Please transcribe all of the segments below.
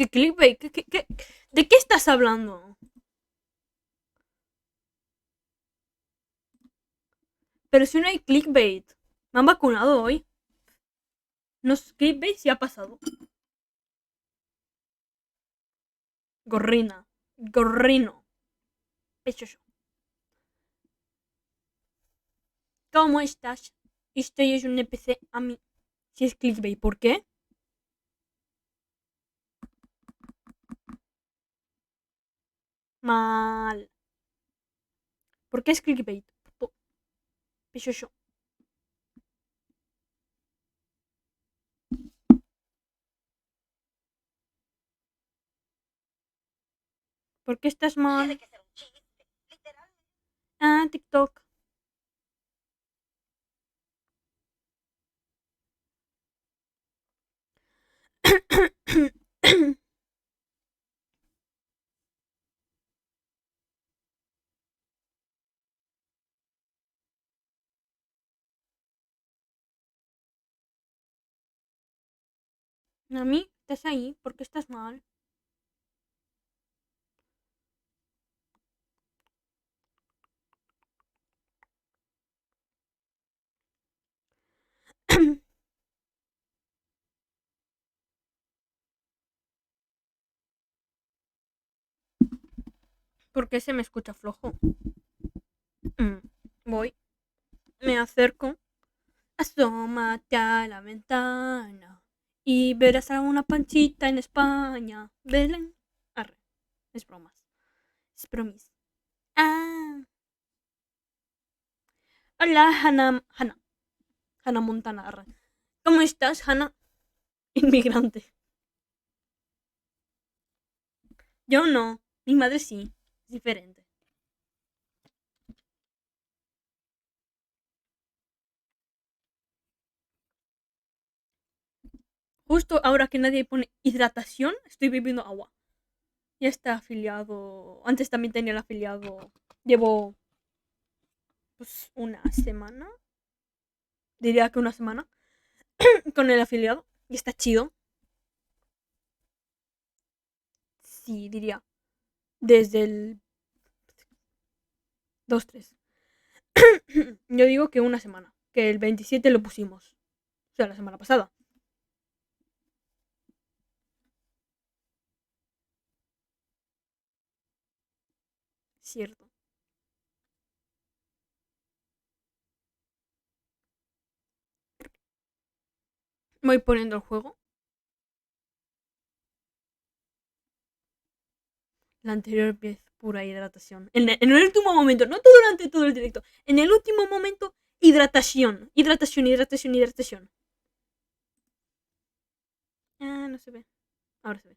¿Qué clickbait? ¿De qué estás hablando? Pero si no hay clickbait. Me han vacunado hoy. No es clickbait si ha pasado. Gorrina. Gorrino. Pechoso. ¿Cómo estás? Esto es un NPC a mí. Si es clickbait, ¿por qué? Mal. ¿Por qué es clickbait? Pechoso. ¿Por qué estás mal? Ah, TikTok. A mí, estás ahí. ¿Por qué estás mal? ¿Por qué se me escucha flojo? Voy. Me acerco. Asómate a la ventana y verás a una panchita en España. Belén. Arre. Es bromas. Es bromis. Ah. Hola, Hannah. Hannah Montana. Arre. ¿Cómo estás, Hannah? Inmigrante. Yo no. Mi madre sí. Es diferente. Justo ahora que nadie pone hidratación, estoy bebiendo agua. Ya está afiliado. Antes también tenía el afiliado. Llevo pues una semana. Diría que una semana. Con el afiliado. Y está chido. Sí, diría. Desde el 2-3. Yo digo que una semana. Que el 27 lo pusimos. O sea, la semana pasada. Cierto. Voy poniendo el juego. La anterior vez, pura hidratación. En el último momento. No todo durante todo el directo. En el último momento, hidratación. Hidratación, hidratación, hidratación. Ah, no se ve. Ahora se ve.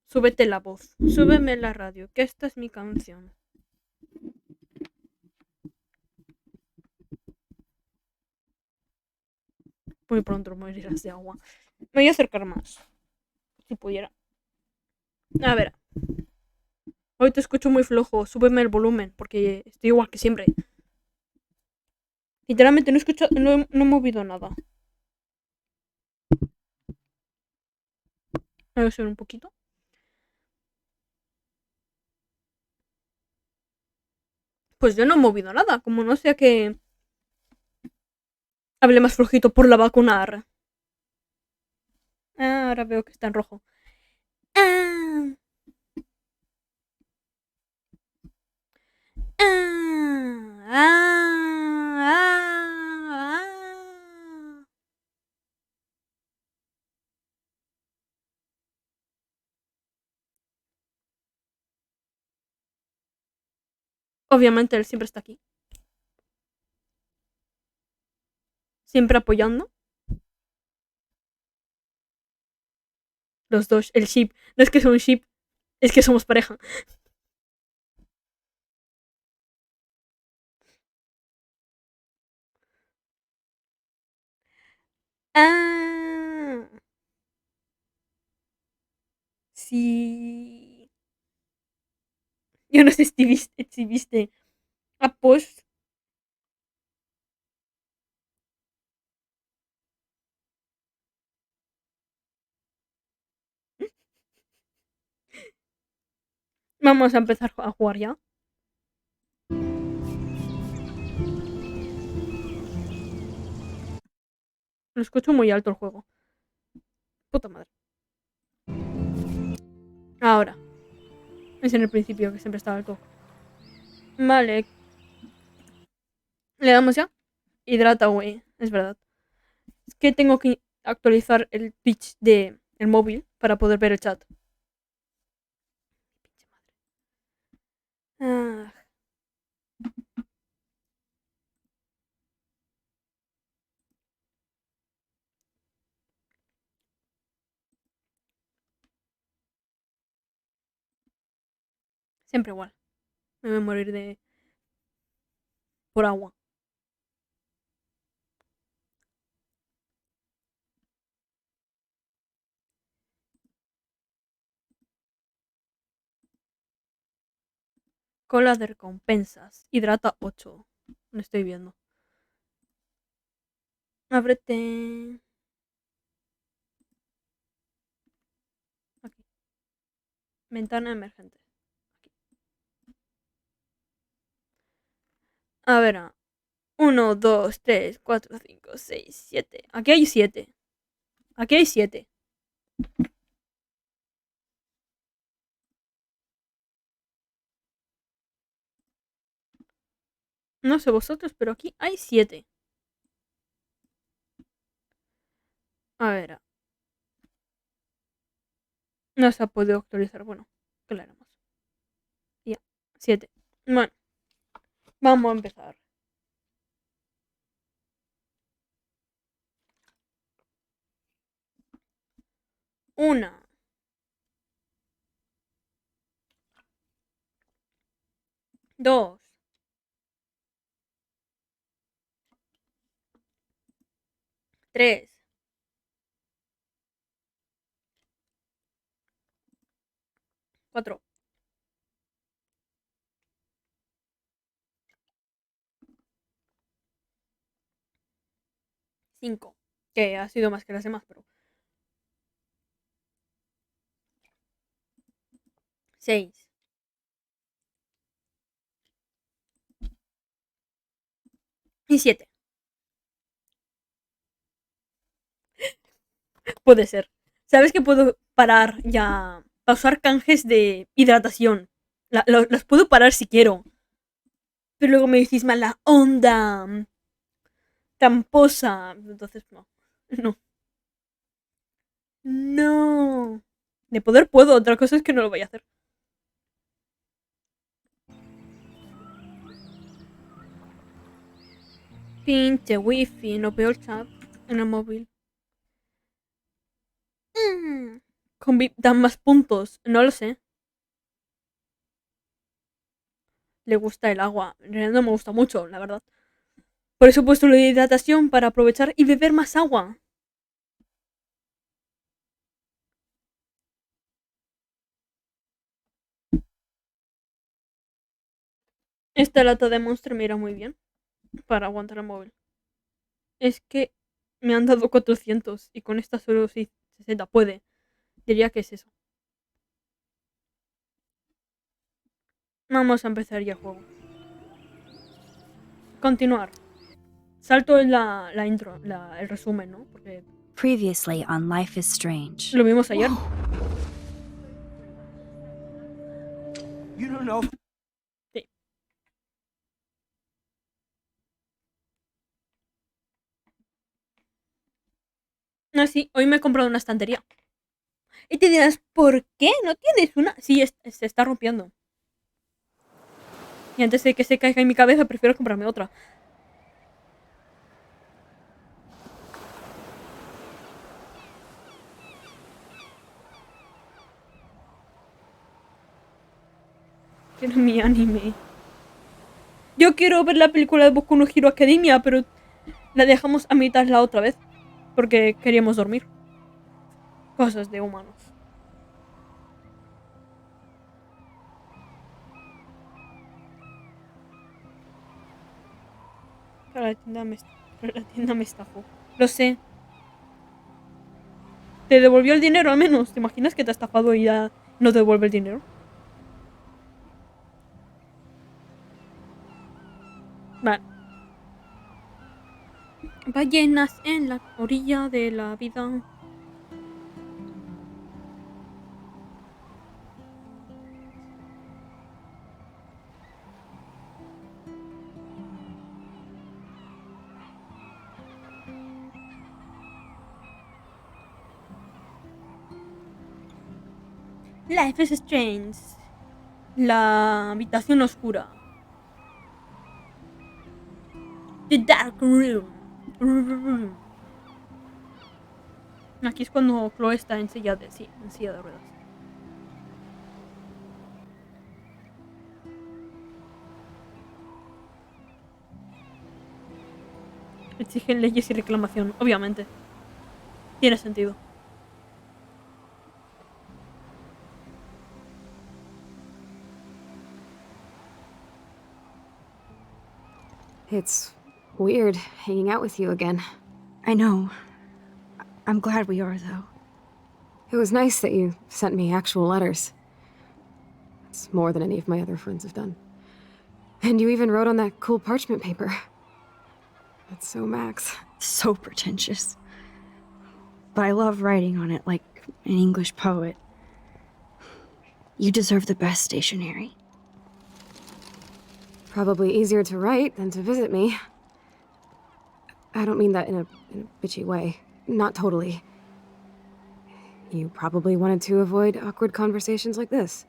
Súbete la voz. Súbeme la radio. Que esta es mi canción. Muy pronto morirás de agua. Me voy a acercar más. Si pudiera. A ver. Hoy te escucho muy flojo. Súbeme el volumen. Porque estoy igual que siempre. Literalmente no he escuchado. No he movido nada. Voy a subir un poquito. Pues yo no he movido nada. Como no sea que hable más flojito por la vacuna. Ah, ahora veo que está en rojo. Ah, ah, ah, ah, ah. Obviamente él siempre está aquí. Siempre apoyando. Los dos. El ship. No es que sea un ship. Es que somos pareja. Ah. Sí. Yo no sé si viste a post. Vamos a empezar a jugar ya. Lo escucho muy alto el juego. Puta madre. Ahora. Es en el principio que siempre estaba alto. Vale. ¿Le damos ya? Hidrata, güey. Es verdad. Es que tengo que actualizar el pitch de el móvil para poder ver el chat. Ah, siempre igual. Me voy a morir de por agua. Cola de recompensas. Hidrata 8. No estoy viendo. Ábrete. Aquí. Ventana emergente. Aquí. A ver. 1, 2, 3, 4, 5, 6, 7. Aquí hay 7. Aquí hay 7. No sé vosotros, pero aquí hay 7. A ver. No se ha podido actualizar. Bueno, ¿qué le haremos? Ya. 7. Bueno, vamos a empezar. Una. Dos. Tres. 4. 5. Que ha sido más que las demás, pero. 6. Y 7. Puede ser. ¿Sabes que puedo parar ya? Pausar canjes de hidratación. Las puedo parar si quiero. Pero luego me decís mala onda. Tramposa. Entonces, no. No. No. De poder puedo. Otra cosa es que no lo voy a hacer. Pinche wifi. No veo el chat en el móvil. Dan más puntos. No lo sé. Le gusta el agua. En realidad no me gusta mucho, la verdad. Por eso he puesto lo de hidratación para aprovechar y beber más agua. Esta lata de Monster me irá muy bien para aguantar el móvil. Es que me han dado 400 y con esta solo 60 puede. Diría que es eso. Vamos a empezar ya el juego. Continuar. Salto en la intro, el resumen, ¿no? Porque Previously on Life is Strange. lo vimos ayer. You don't know. Sí. Ah, sí, hoy me he comprado una estantería. Y te dirás, ¿por qué no tienes una? Sí, se está rompiendo. Y antes de que se caiga en mi cabeza, prefiero comprarme otra. Quiero mi anime. Yo quiero ver la película de Boku no Hero Academia, pero la dejamos a mitad la otra vez. Porque queríamos dormir. Cosas de humanos. Pero la tienda me estafó. Lo sé. Te devolvió el dinero al menos. ¿Te imaginas que te ha estafado y ya no te devuelve el dinero? Vale. Ballenas en la orilla de la vida. Life is Strange. La habitación oscura. The Dark Room. Aquí es cuando Chloe está en silla de ruedas. Exigen leyes y reclamación, obviamente. Tiene sentido. It's weird hanging out with you again. I know. I'm glad we are, though. It was nice that you sent me actual letters. It's more than any of my other friends have done. And you even wrote on that cool parchment paper. That's so Max. So pretentious. But I love writing on it like an English poet. You deserve the best stationery. Probably easier to write than to visit me. I don't mean that in a bitchy way. Not totally. You probably wanted to avoid awkward conversations like this.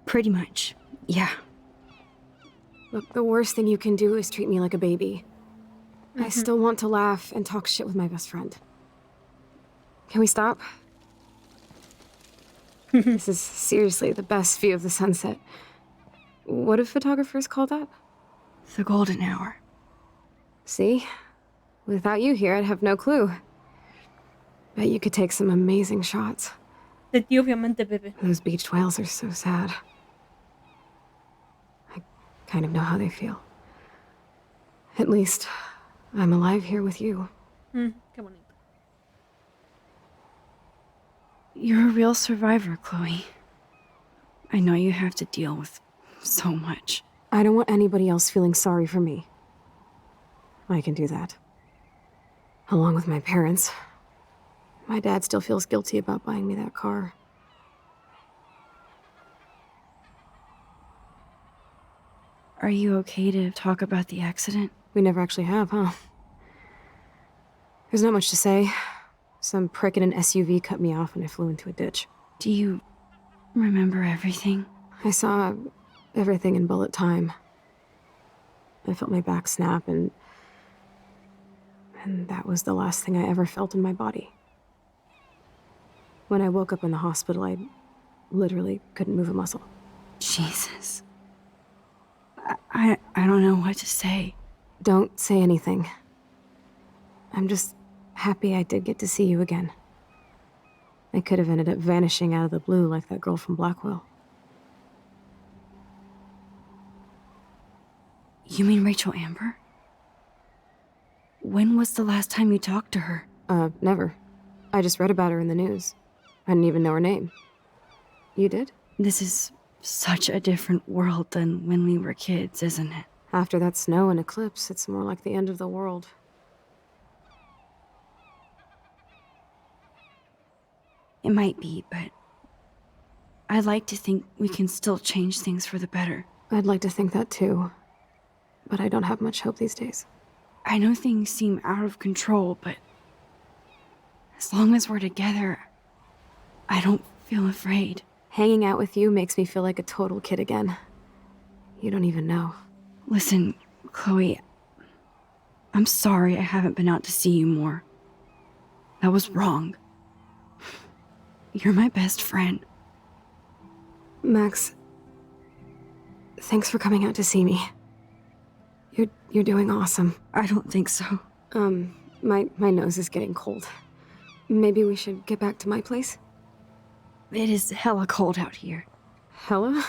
Pretty much, yeah. Look, the worst thing you can do is treat me like a baby. I still want to laugh and talk shit with my best friend. Can we stop? This is seriously the best view of the sunset. What do photographers call that? The golden hour. See? Without you here, I'd have no clue. Bet you could take some amazing shots. De ti, obviamente, bebé. Those beached whales are so sad. I kind of know how they feel. At least, I'm alive here with you. Qué bonito. You're a real survivor, Chloe. I know you have to deal with so much. I don't want anybody else feeling sorry for me. I can do that. Along with my parents. My dad still feels guilty about buying me that car. Are you okay to talk about the accident? We never actually have, huh? There's not much to say. Some prick in an SUV cut me off and I flew into a ditch. Do you remember everything? I saw everything in bullet time. I felt my back snap and that was the last thing I ever felt in my body. When I woke up in the hospital, I literally couldn't move a muscle. Jesus. I don't know what to say. Don't say anything. I'm just happy I did get to see you again. I could have ended up vanishing out of the blue like that girl from Blackwell. You mean Rachel Amber? When was the last time you talked to her? Never. I just read about her in the news. I didn't even know her name. You did? This is such a different world than when we were kids, isn't it? After that snow and eclipse, it's more like the end of the world. It might be, but I'd like to think we can still change things for the better. I'd like to think that too. But I don't have much hope these days. I know things seem out of control, but as long as we're together, I don't feel afraid. Hanging out with you makes me feel like a total kid again. You don't even know. Listen, Chloe, I'm sorry I haven't been out to see you more. That was wrong. You're my best friend. Max, thanks for coming out to see me. You're doing awesome. I don't think so. My nose is getting cold. Maybe we should get back to my place? It is hella cold out here. Hella?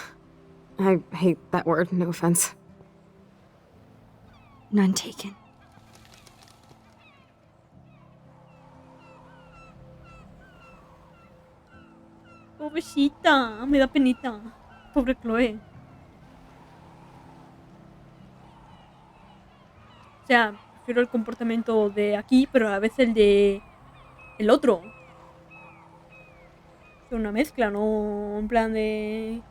I hate that word, no offense. None taken. Pobrecita, me da penita. Pobre Chloe. sea, prefiero el comportamiento de aquí, pero a la vez el de el otro. Es una mezcla, no en plan de...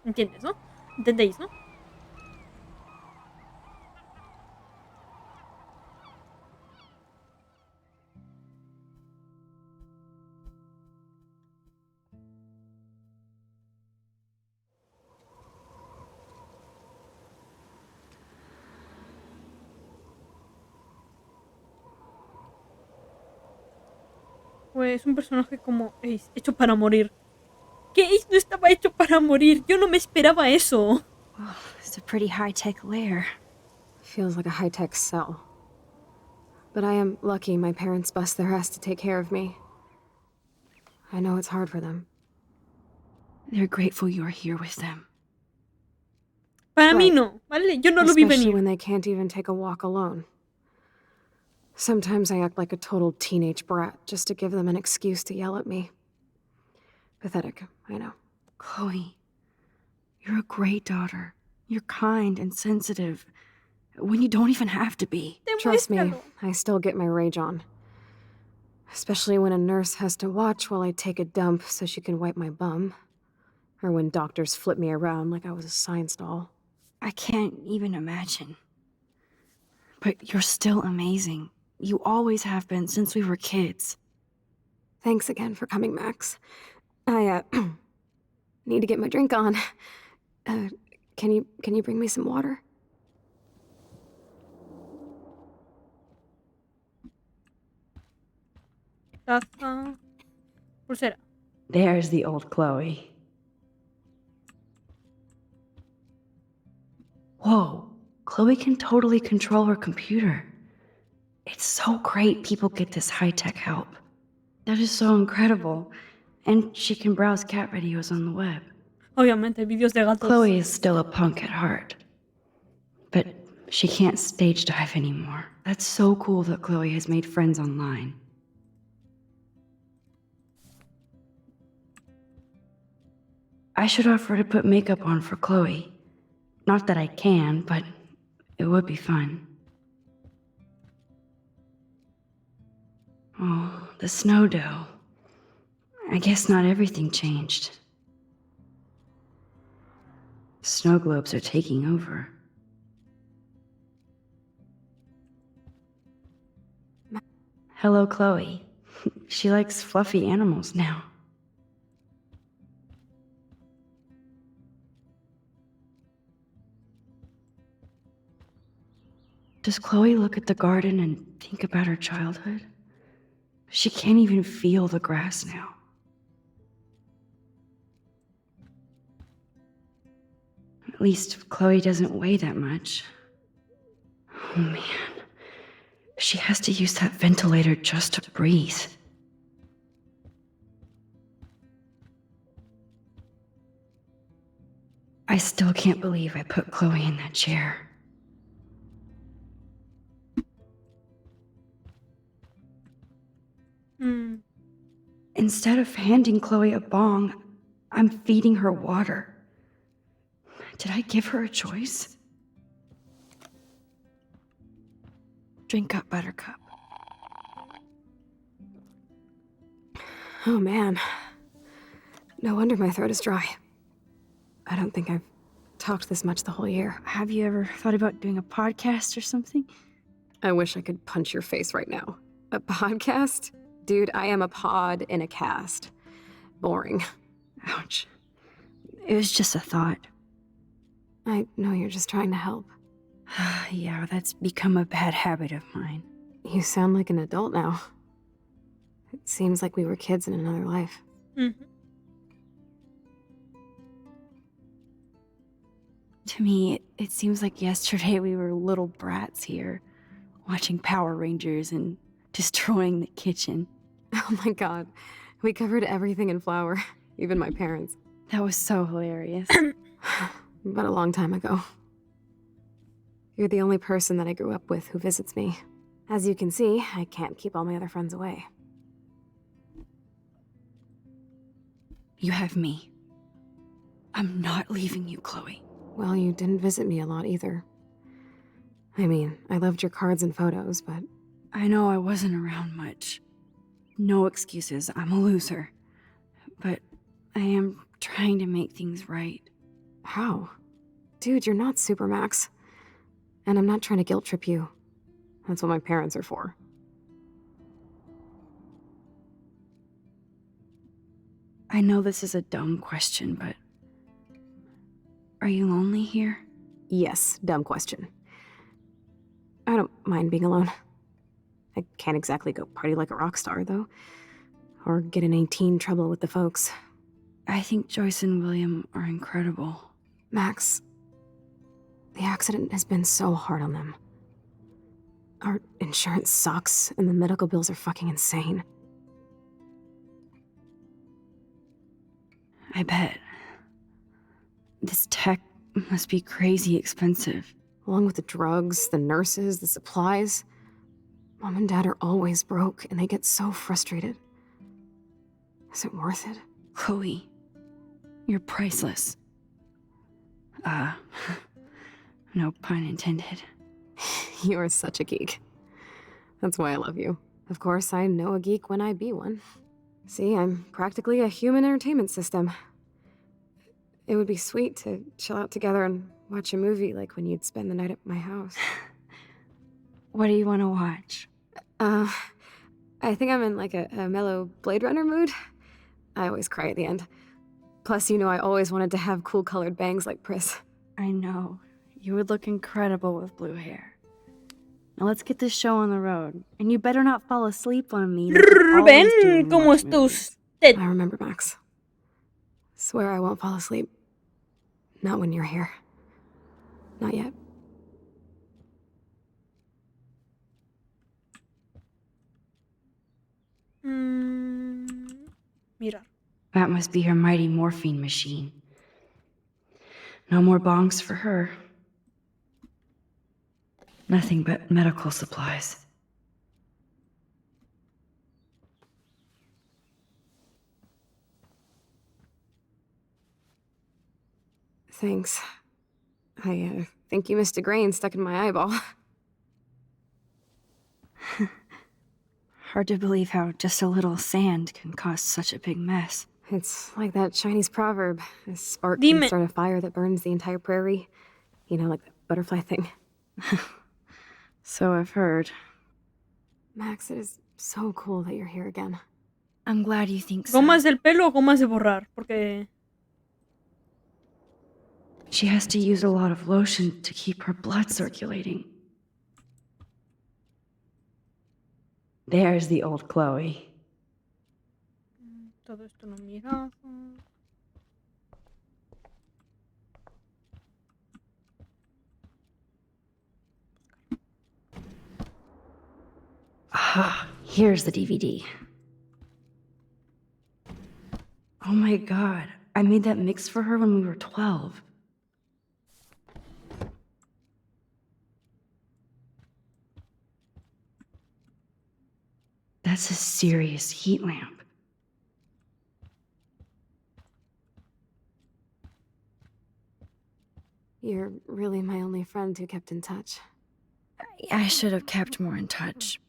¿Entiendes, no? ¿Entendéis, no? Pues un personaje como Ace, hecho para morir. ¿Qué Ace no estaba hecho para morir? Yo no me esperaba eso. Oh, it's a pretty high-tech lair. Feels like a high-tech cell. But I am lucky my parents bust their ass to take care of me. I know it's hard for them. They're grateful you're here with them. Para mí Right. no, ¿vale? Yo no lo vi Especially venir. when they can't even take a walk alone. Sometimes I act like a total teenage brat just to give them an excuse to yell at me. Pathetic, I know. Chloe, you're a great daughter. You're kind and sensitive when you don't even have to be. Trust me, Demuéstralo. I still get my rage on. Especially when a nurse has to watch while I take a dump so she can wipe my bum. Or when doctors flip me around like I was a science doll. I can't even imagine. But you're still amazing. You always have been since we were kids. Thanks again for coming, Max. I, need to get my drink on. Can you bring me some water? Taza. Pulsera. There's the old Chloe. Whoa, Chloe can totally control her computer. It's so great people get this high-tech help. That is so incredible. And she can browse cat videos on the web. Obviamente, vídeos de gatos. Chloe is still a punk at heart. But she can't stage dive anymore. That's so cool that Chloe has made friends online. I should offer to put makeup on for Chloe. Not that I can, but it would be fun. Oh, the snow dough. I guess not everything changed. Snow globes are taking over. Hello, Chloe. She likes fluffy animals now. Does Chloe look at the garden and think about her childhood? She can't even feel the grass now. At least Chloe doesn't weigh that much. Oh man. She has to use that ventilator just to breathe. I still can't believe I put Chloe in that chair. Instead of handing Chloe a bong, I'm feeding her water. Did I give her a choice? Drink up, Buttercup. Oh man. No wonder my throat is dry. I don't think I've talked this much the whole year. Have you ever thought about doing a podcast or something? I wish I could punch your face right now. A podcast? Dude, I am a pod in a cast. Boring. Ouch. It was just a thought. I know you're just trying to help. Yeah, that's become a bad habit of mine. You sound like an adult now. It seems like we were kids in another life. To me, it seems like yesterday we were little brats here, watching Power Rangers and destroying the kitchen. Oh my god. We covered everything in flour. Even my parents. That was so hilarious. But a long time ago. You're the only person that I grew up with who visits me. As you can see, I can't keep all my other friends away. You have me. I'm not leaving you, Chloe. Well, you didn't visit me a lot either. I mean, I loved your cards and photos, but I know I wasn't around much. No excuses, I'm a loser. But I am trying to make things right. how? Dude, you're not Supermax. And I'm not trying to guilt trip you. That's what my parents are for. I know this is a dumb question, but are you lonely here? Yes, dumb question. I don't mind being alone. I can't exactly go party like a rock star, though. Or get in any teen trouble with the folks. I think Joyce and William are incredible. Max, the accident has been so hard on them. Our insurance sucks, and the medical bills are fucking insane. I bet. This tech must be crazy expensive. Along with the drugs, the nurses, the supplies. Mom and Dad are always broke, and they get so frustrated. Is it worth it? Chloe, you're priceless. No pun intended. You are such a geek. That's why I love you. Of course, I know a geek when I be one. See, I'm practically a human entertainment system. It would be sweet to chill out together and watch a movie like when you'd spend the night at my house. What do you want to watch? I think I'm in like a mellow Blade Runner mood. I always cry at the end. Plus, you know I always wanted to have cool colored bangs like Pris. I know. You would look incredible with blue hair. Now let's get this show on the road. And you better not fall asleep on me. like you always do when Ven, we ¿cómo watch está movies. usted? I remember, Max. Swear I won't fall asleep. Not when you're here. Not yet. Mira. That must be her mighty morphine machine. No more bongs for her. Nothing but medical supplies. Thanks. I think you missed a grain stuck in my eyeball. Hard to believe how just a little sand can cause such a big mess. It's like that Chinese proverb. A spark can Dime. start a fire that burns the entire prairie. You know, like the butterfly thing. So I've heard. Max, it is so cool that you're here again. I'm glad you think so. ¿Gomas del pelo o gomas de borrar? Porque She has to use a lot of lotion to keep her blood circulating. There's the old Chloe. todo esto no miraba. Ah, here's the DVD. Oh my god, I made that mix for her when we were 12. That's a serious heat lamp. You're really my only friend who kept in touch. I should have kept more in touch.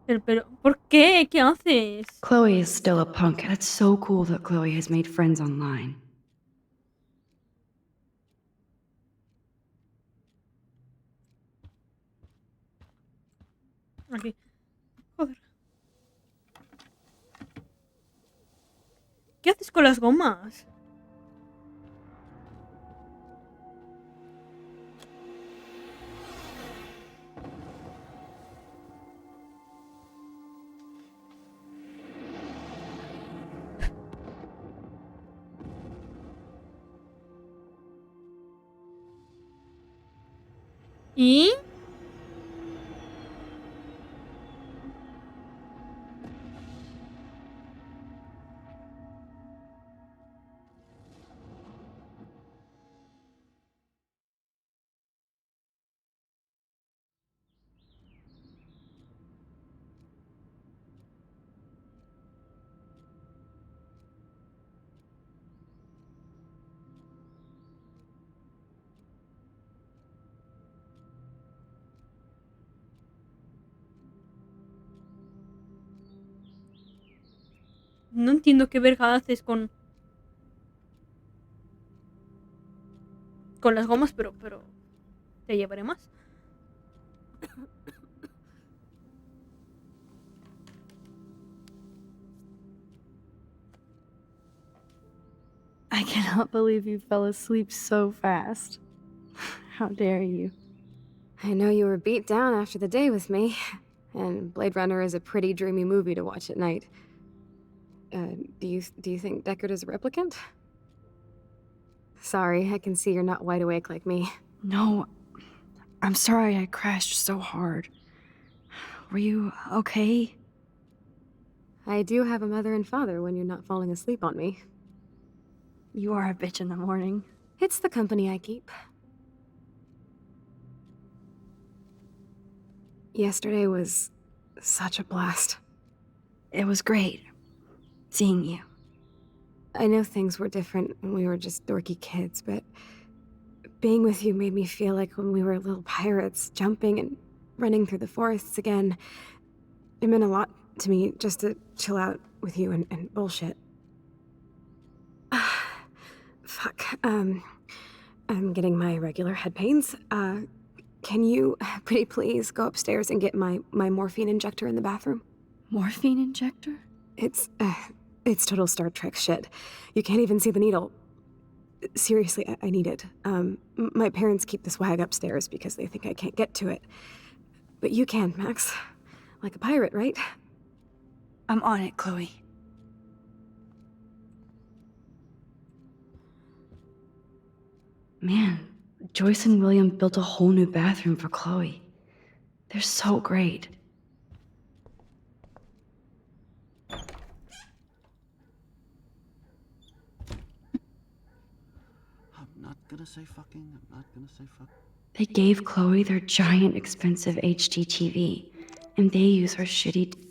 Pero, ¿por qué? ¿Qué haces? Chloe is still a punk. That's so cool that Chloe has made friends online. Aquí. Joder. ¿Qué haces con las gomas? ¿Y? No entiendo qué verga haces con las gomas, pero te llevaré más. I cannot believe you fell asleep so fast. How dare you? I know you were beat down after the day with me, and Blade Runner is a pretty dreamy movie to watch at night. Do you think Deckard is a replicant? Sorry, I can see you're not wide awake like me. No, I'm sorry I crashed so hard. Were you okay? I do have a mother and father when you're not falling asleep on me. You are a bitch in the morning. It's the company I keep. Yesterday was such a blast. It was great seeing you. I know things were different when we were just dorky kids, but being with you made me feel like when we were little pirates, jumping and running through the forests again. It meant a lot to me just to chill out with you and bullshit. Fuck. I'm getting my regular head pains. Can you, pretty please, go upstairs and get my morphine injector in the bathroom? Morphine injector? It's total Star Trek shit. You can't even see the needle. Seriously, I need it. My parents keep the swag upstairs because they think I can't get to it. But you can, Max. Like a pirate, right? I'm on it, Chloe. Man, Joyce and William built a whole new bathroom for Chloe. They're so great. I'm not gonna say fucking. I'm not gonna say fuck. They gave Chloe their giant, expensive HD TV, and they use her shitty.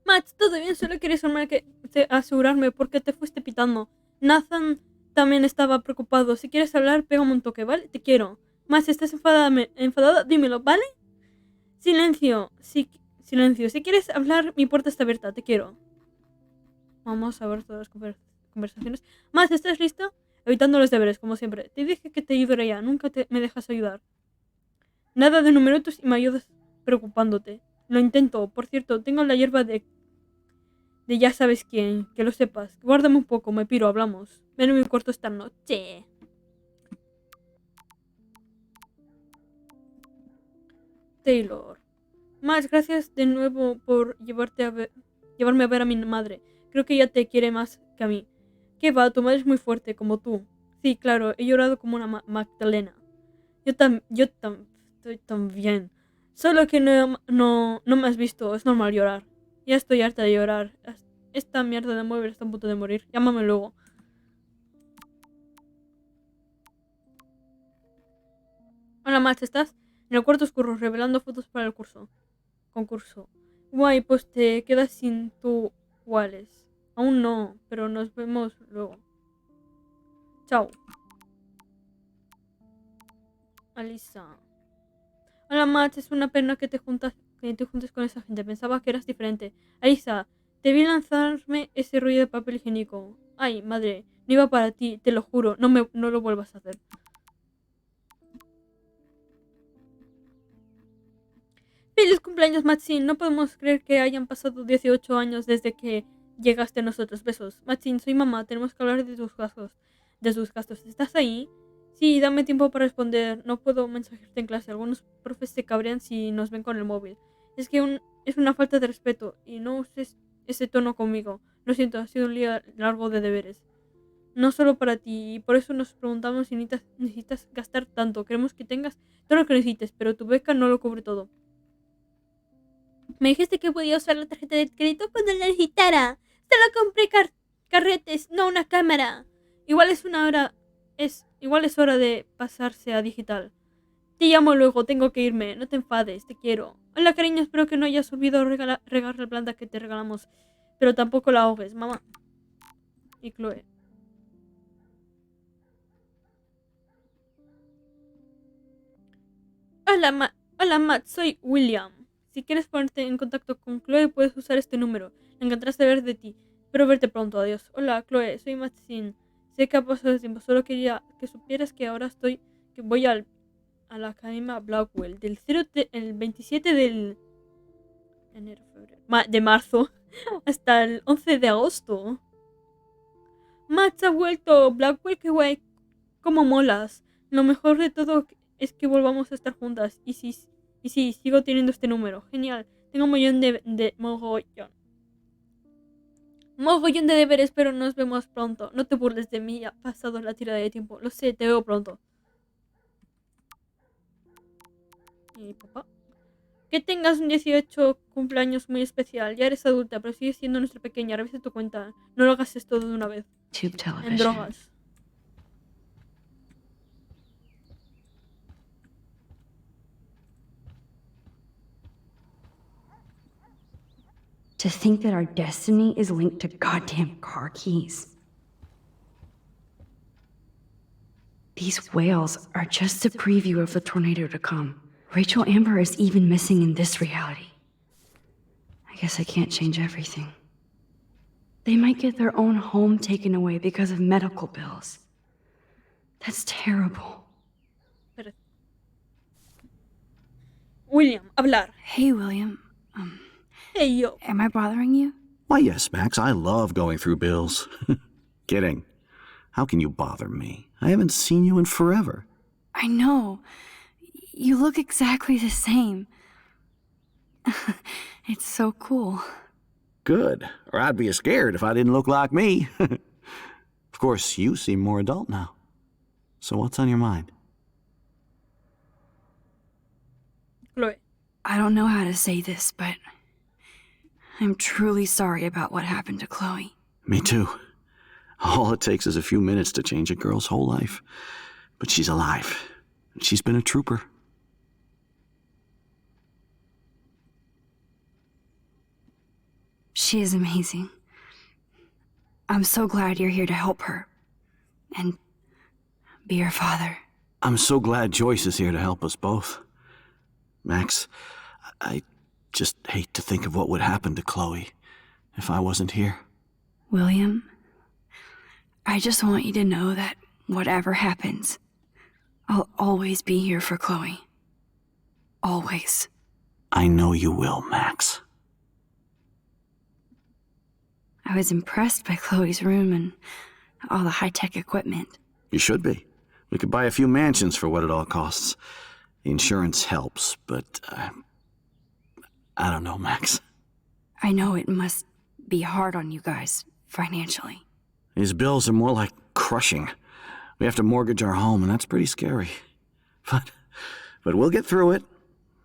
Max, todo bien, solo quería asegurarme porque te fuiste pitando. Nathan también estaba preocupado. Si quieres hablar, pégame un toque, ¿vale? Te quiero. Max, ¿estás enfadada? Dímelo, ¿vale? Silencio. Silencio. Si quieres hablar, mi puerta está abierta. Te quiero. Vamos a ver todas las conversaciones. Max, ¿estás listo? Evitando los deberes, como siempre. Te dije que te ayudaría. Nunca me dejas ayudar. Nada de numeritos y me ayudas preocupándote. Lo intento. Por cierto, tengo la hierba de ya sabes quién, que lo sepas. Guárdame un poco, me piro, hablamos. Ven a mi cuarto esta noche. Taylor. Más gracias de nuevo por llevarme a ver a mi madre. Creo que ella te quiere más que a mí. ¿Qué va? Tu madre es muy fuerte, como tú. Sí, claro, he llorado como una Magdalena. Yo estoy tan bien. Solo que no me has visto, es normal llorar. Ya estoy harta de llorar. Esta mierda de mueble está a punto de morir. Llámame luego. Hola, Max, ¿estás? En el cuarto oscuro, revelando fotos para el concurso. Guay, pues te quedas sin tu Wallace. Aún no, pero nos vemos luego. Chao. Alisa. Hola, Max, es una pena que te juntes con esa gente. Pensaba que eras diferente. Alisa, te vi lanzarme ese rollo de papel higiénico. Ay, madre, no iba para ti, te lo juro. No lo vuelvas a hacer. ¡Feliz cumpleaños, Maxine! No podemos creer que hayan pasado 18 años desde que llegaste a nosotros. Besos. Maxine, soy mamá. Tenemos que hablar de tus gastos. ¿Estás ahí? Sí, dame tiempo para responder. No puedo mensajearte en clase. Algunos profes se cabrean si nos ven con el móvil. Es que es una falta de respeto. Y no uses ese tono conmigo. Lo siento, ha sido un día largo de deberes. No solo para ti. Y por eso nos preguntamos si necesitas gastar tanto. Queremos que tengas todo lo que necesites, pero tu beca no lo cubre todo. Me dijiste que podía usar la tarjeta de crédito cuando la necesitara. Solo compré carretes, no una cámara. Igual es hora de pasarse a digital. Te llamo luego, tengo que irme. No te enfades, te quiero. Hola, cariño, espero que no hayas olvidado regar la planta que te regalamos. Pero tampoco la ahogues, mamá. Y Chloe. Hola, Matt, soy William. Si quieres ponerte en contacto con Chloe, puedes usar este número. Me encantará saber de ti. Espero verte pronto, adiós. Hola, Chloe, soy Maxine. Sé que ha pasado el tiempo, solo quería que supieras que ahora que voy a la Academia Blackwell. El 27 de marzo hasta el 11 de agosto. Matt ha vuelto. Blackwell, qué guay. Cómo molas. Lo mejor de todo es que volvamos a estar juntas. Y sí, sigo teniendo este número. Genial. Tengo un mogollón mogollón de deberes, pero nos vemos pronto. No te burles de mí, ha pasado la tirada de tiempo. Lo sé, te veo pronto. Y papá. Que tengas un 18 cumpleaños muy especial. Ya eres adulta, pero sigues siendo nuestra pequeña. Revisa tu cuenta. No lo hagas todo de una vez. Tube En television. drogas. To think that our destiny is linked to goddamn car keys. These whales are just a preview of the tornado to come. Rachel Amber is even missing in this reality. I guess I can't change everything. They might get their own home taken away because of medical bills. That's terrible. Espérate. William, hablar. Hey, William. Hey, yo. Am I bothering you? Why, yes, Max, I love going through bills. Kidding. How can you bother me? I haven't seen you in forever. I know. You look exactly the same. It's so cool. Good. Or I'd be scared if I didn't look like me. Of course, you seem more adult now. So what's on your mind? Chloe. I don't know how to say this, but I'm truly sorry about what happened to Chloe. Me too. All it takes is a few minutes to change a girl's whole life. But she's alive. She's been a trooper. She is amazing. I'm so glad you're here to help her. And be her father. I'm so glad Joyce is here to help us both. Max, I just hate to think of what would happen to Chloe if I wasn't here. William, I just want you to know that whatever happens, I'll always be here for Chloe. Always. I know you will, Max. I was impressed by Chloe's room and all the high-tech equipment. You should be. We could buy a few mansions for what it all costs. The insurance helps, but I don't know, Max. I know it must be hard on you guys, financially. These bills are more like crushing. We have to mortgage our home, and that's pretty scary. But we'll get through it.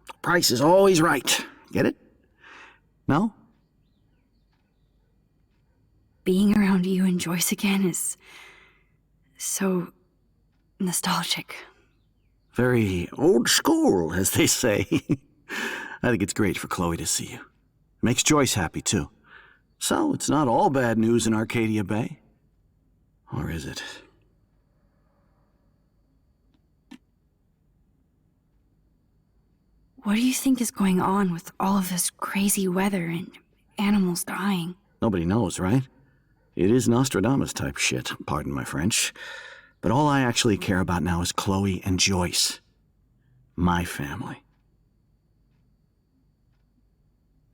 The price is always right. Get it? No? Being around you and Joyce again is so nostalgic. Very old school, as they say. I think it's great for Chloe to see you. Makes Joyce happy, too. So it's not all bad news in Arcadia Bay. Or is it? What do you think is going on with all of this crazy weather and animals dying? Nobody knows, right? It is Nostradamus-type shit, pardon my French. But all I actually care about now is Chloe and Joyce. My family.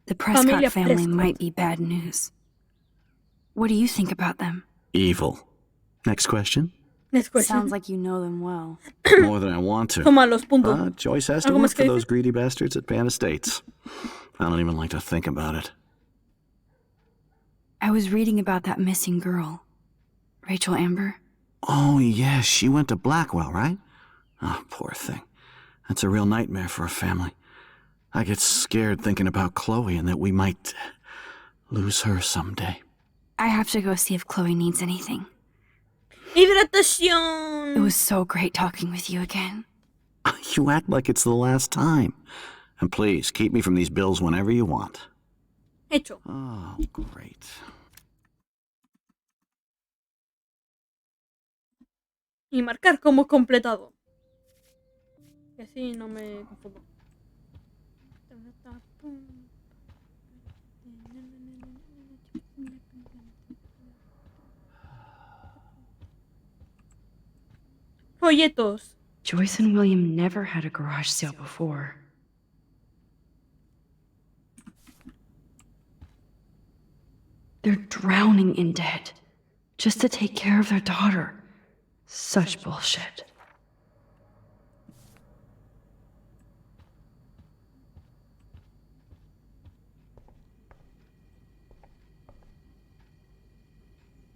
The Prescott Familia family Prescott. might be bad news. What do you think about them? Evil. Next question? Next question. Sounds like you know them well. More than I want to. Toma los puntos. But Joyce has to ¿Algo work más que for those decir? greedy bastards at Pan Estates. I don't even like to think about it. I was reading about that missing girl, Rachel Amber. Oh, yes, she went to Blackwell, right? Oh, poor thing. That's a real nightmare for a family. I get scared thinking about Chloe and that we might lose her someday. I have to go see if Chloe needs anything. Hidratación. It was so great talking with you again. You act like it's the last time. And please, keep me from these bills whenever you want. Hecho. Oh, great. Y marcar como completado. Y así no me confundo. Folletos. Joyce and William never had a garage sale before. They're drowning in debt just to take care of their daughter. Such bullshit.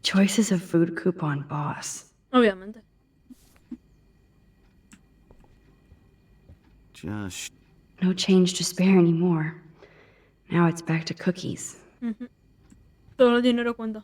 Joyce is a food coupon boss. Obviamente. Just No change to spare anymore. Now it's back to cookies. Todo el dinero cuenta.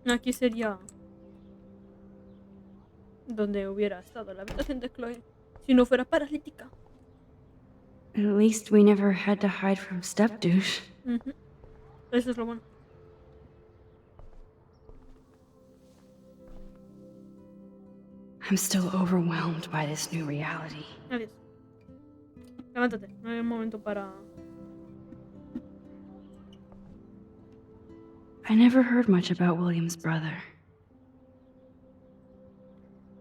Aquí sería donde hubiera estado la habitación de Chloe si no fuera paralítica. At least we never had to hide from Step Douche. Eso es lo bueno. I'm still overwhelmed by this new reality. Adiós. Levántate, no hay un momento para... I never heard much about William's brother.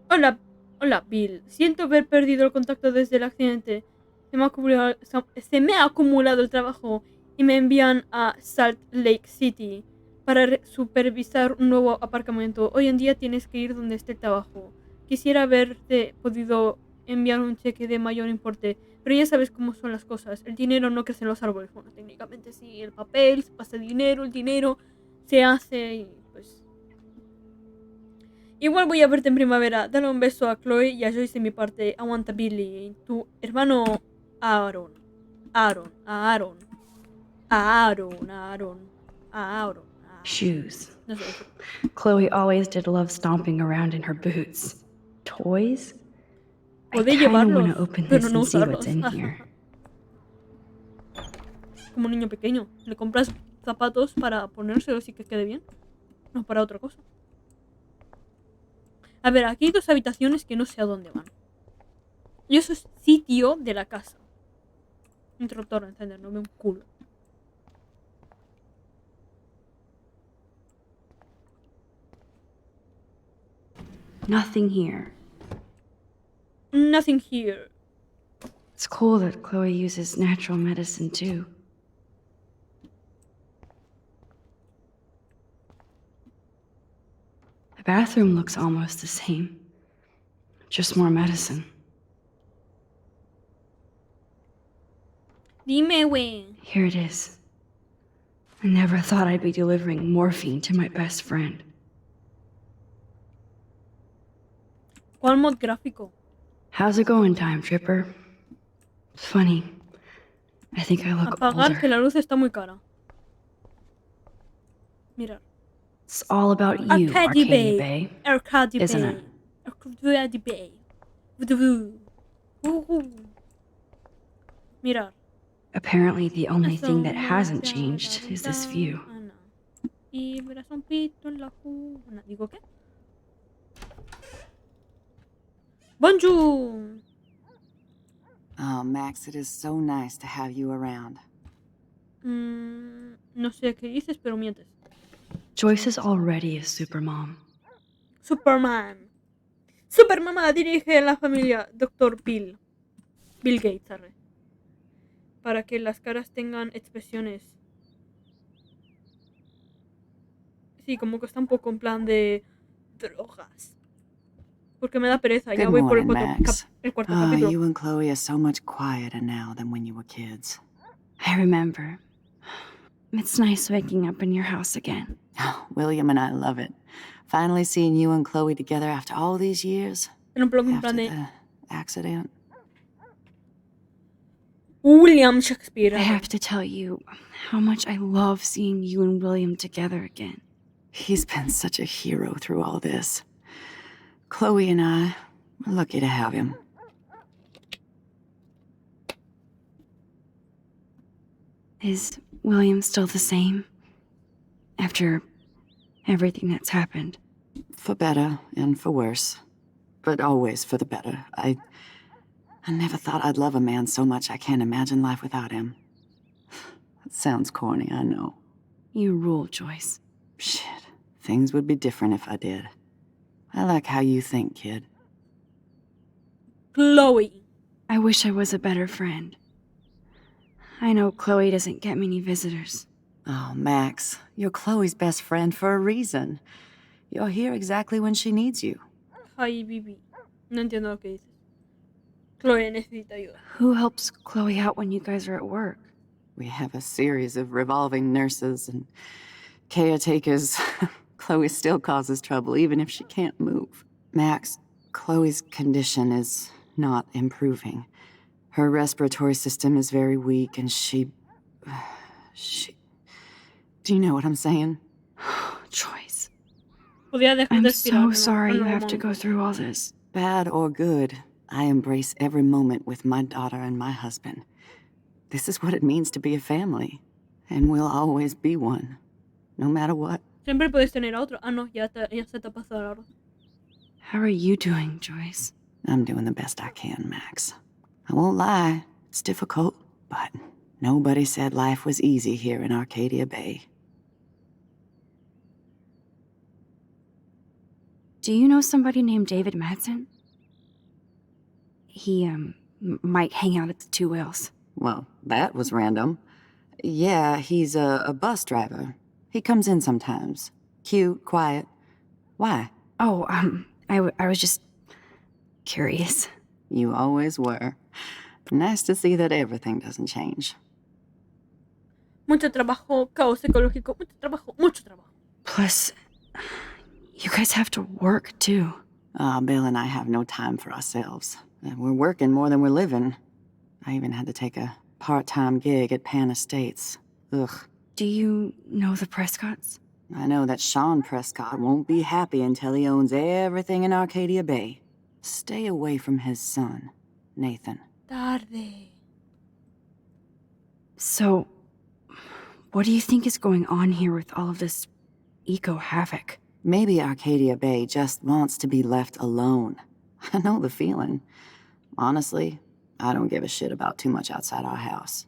Hola, Bill. Siento haber perdido el contacto desde el accidente. Se me ha acumulado el trabajo y me envían a Salt Lake City para supervisar un nuevo aparcamiento. Hoy en día tienes que ir donde esté el trabajo. Quisiera haberte podido enviar un cheque de mayor importe, pero ya sabes cómo son las cosas. El dinero no crece en los árboles. Bueno, técnicamente sí, el papel, se pasa dinero, el dinero se hace y pues... Igual voy a verte en primavera. Dale un beso a Chloe y a Joyce de mi parte. Aguanta, Billy. Tu hermano Aaron. Shoes. No sé. Chloe always did love stomping around in her boots. Toys? I Puede kinda llevarlos, wanna open pero this no and see usarlos. what's in here. Como un niño pequeño. Le compras zapatos para ponérselos y que quede bien. No para otra cosa. A ver, aquí hay dos habitaciones que no sé a dónde van. Y eso es sitio de la casa. Interruptor, encender, no veo un culo. Nothing here. Nothing here. It's cool that Chloe uses natural medicine too. The bathroom looks almost the same. Just more medicine. Dime, güey. Here it is. I never thought I'd be delivering morphine to my best friend. ¿Cuál mod gráfico? How's it going, Time Tripper? Funny. I think I look Apagar que older. la luz está muy cara. Mirar. It's all about you, Arcadia Bay. Arcadia Isn't Bay. it? Arcadia Bay. Mirar. Apparently, the only thing that hasn't changed is this view. Y verás un pito en la cuna. ¿Digo qué? Bonjour. Oh, Max, it is so nice to have you around. No sé qué dices, pero mientes. Joyce is already a supermom. Superman. Supermamá dirige la familia Dr. Bill. Bill Gates, arre. Para que las caras tengan expresiones. Sí, como que está un poco en plan de drogas. Porque me da pereza. Ya Good voy por el morning, cuarto, Max. el cuarto Ah, capítulo. you and Chloe are so much quieter now than when you were kids. I remember. It's nice waking up in your house again. Oh, William and I love it. Finally seeing you and Chloe together after all these years. Pero en plan After de the accident. William Shakespeare. I have to tell you how much I love seeing you and William together again. He's been such a hero through all this. Chloe and I, we're lucky to have him. Is William still the same? After everything that's happened? For better and for worse. But always for the better. I never thought I'd love a man so much I can't imagine life without him. That sounds corny, I know. You rule, Joyce. Shit. Things would be different if I did. I like how you think, kid. Chloe. I wish I was a better friend. I know Chloe doesn't get many visitors. Oh, Max, you're Chloe's best friend for a reason. You're here exactly when she needs you. Ay, Bibi. No entiendo lo que dices. Chloe necesita ayuda. Who helps Chloe out when you guys are at work? We have a series of revolving nurses and caretakers. Chloe still causes trouble, even if she can't move. Max, Chloe's condition is not improving. Her respiratory system is very weak, and she... Do you know what I'm saying? Joyce. Podía dejar I'm de respirar, so ¿no? sorry you No, have to go momento. through all this. Bad or good, I embrace every moment with my daughter and my husband. This is what it means to be a family. And we'll always be one. No matter what. Siempre puedes tener a otro. Ah, no, ya se te ha pasado la hora. How are you doing, Joyce? I'm doing the best I can, Max. I won't lie, it's difficult, but nobody said life was easy here in Arcadia Bay. Do you know somebody named David Madsen? He, might hang out at the Two Whales. Well, that was random. Yeah, he's a bus driver. He comes in sometimes. Cute, quiet. Why? Oh, I was just curious. You always were. Nice to see that everything doesn't change. Mucho trabajo, caos ecológico, mucho trabajo, mucho trabajo. Plus, you guys have to work, too. Bill and I have no time for ourselves. We're working more than we're living. I even had to take a part-time gig at Pan Estates. Ugh. Do you know the Prescotts? I know that Sean Prescott won't be happy until he owns everything in Arcadia Bay. Stay away from his son, Nathan. Tarde. So, what do you think is going on here with all of this eco-havoc? Maybe Arcadia Bay just wants to be left alone. I know the feeling. Honestly, I don't give a shit about too much outside our house.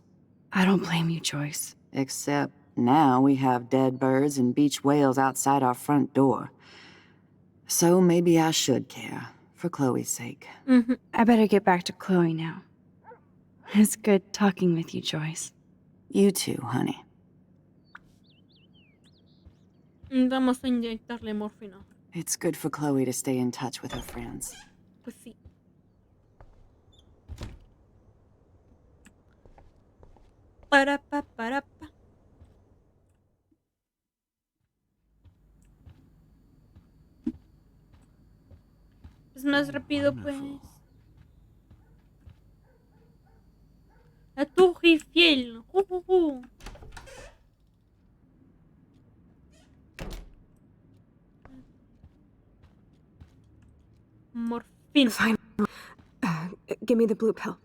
I don't blame you, Joyce. Except now we have dead birds and beach whales outside our front door. So maybe I should care, for Chloe's sake. I better get back to Chloe now. It's good talking with you, Joyce. You too, honey. Vamos a inyectarle morfina. It's good for Chloe to stay in touch with her friends. Pues sí. Para pa, para pa. Es más rápido, pues. La Tour Eiffel. Morfina. Fine. Give me the blue pill.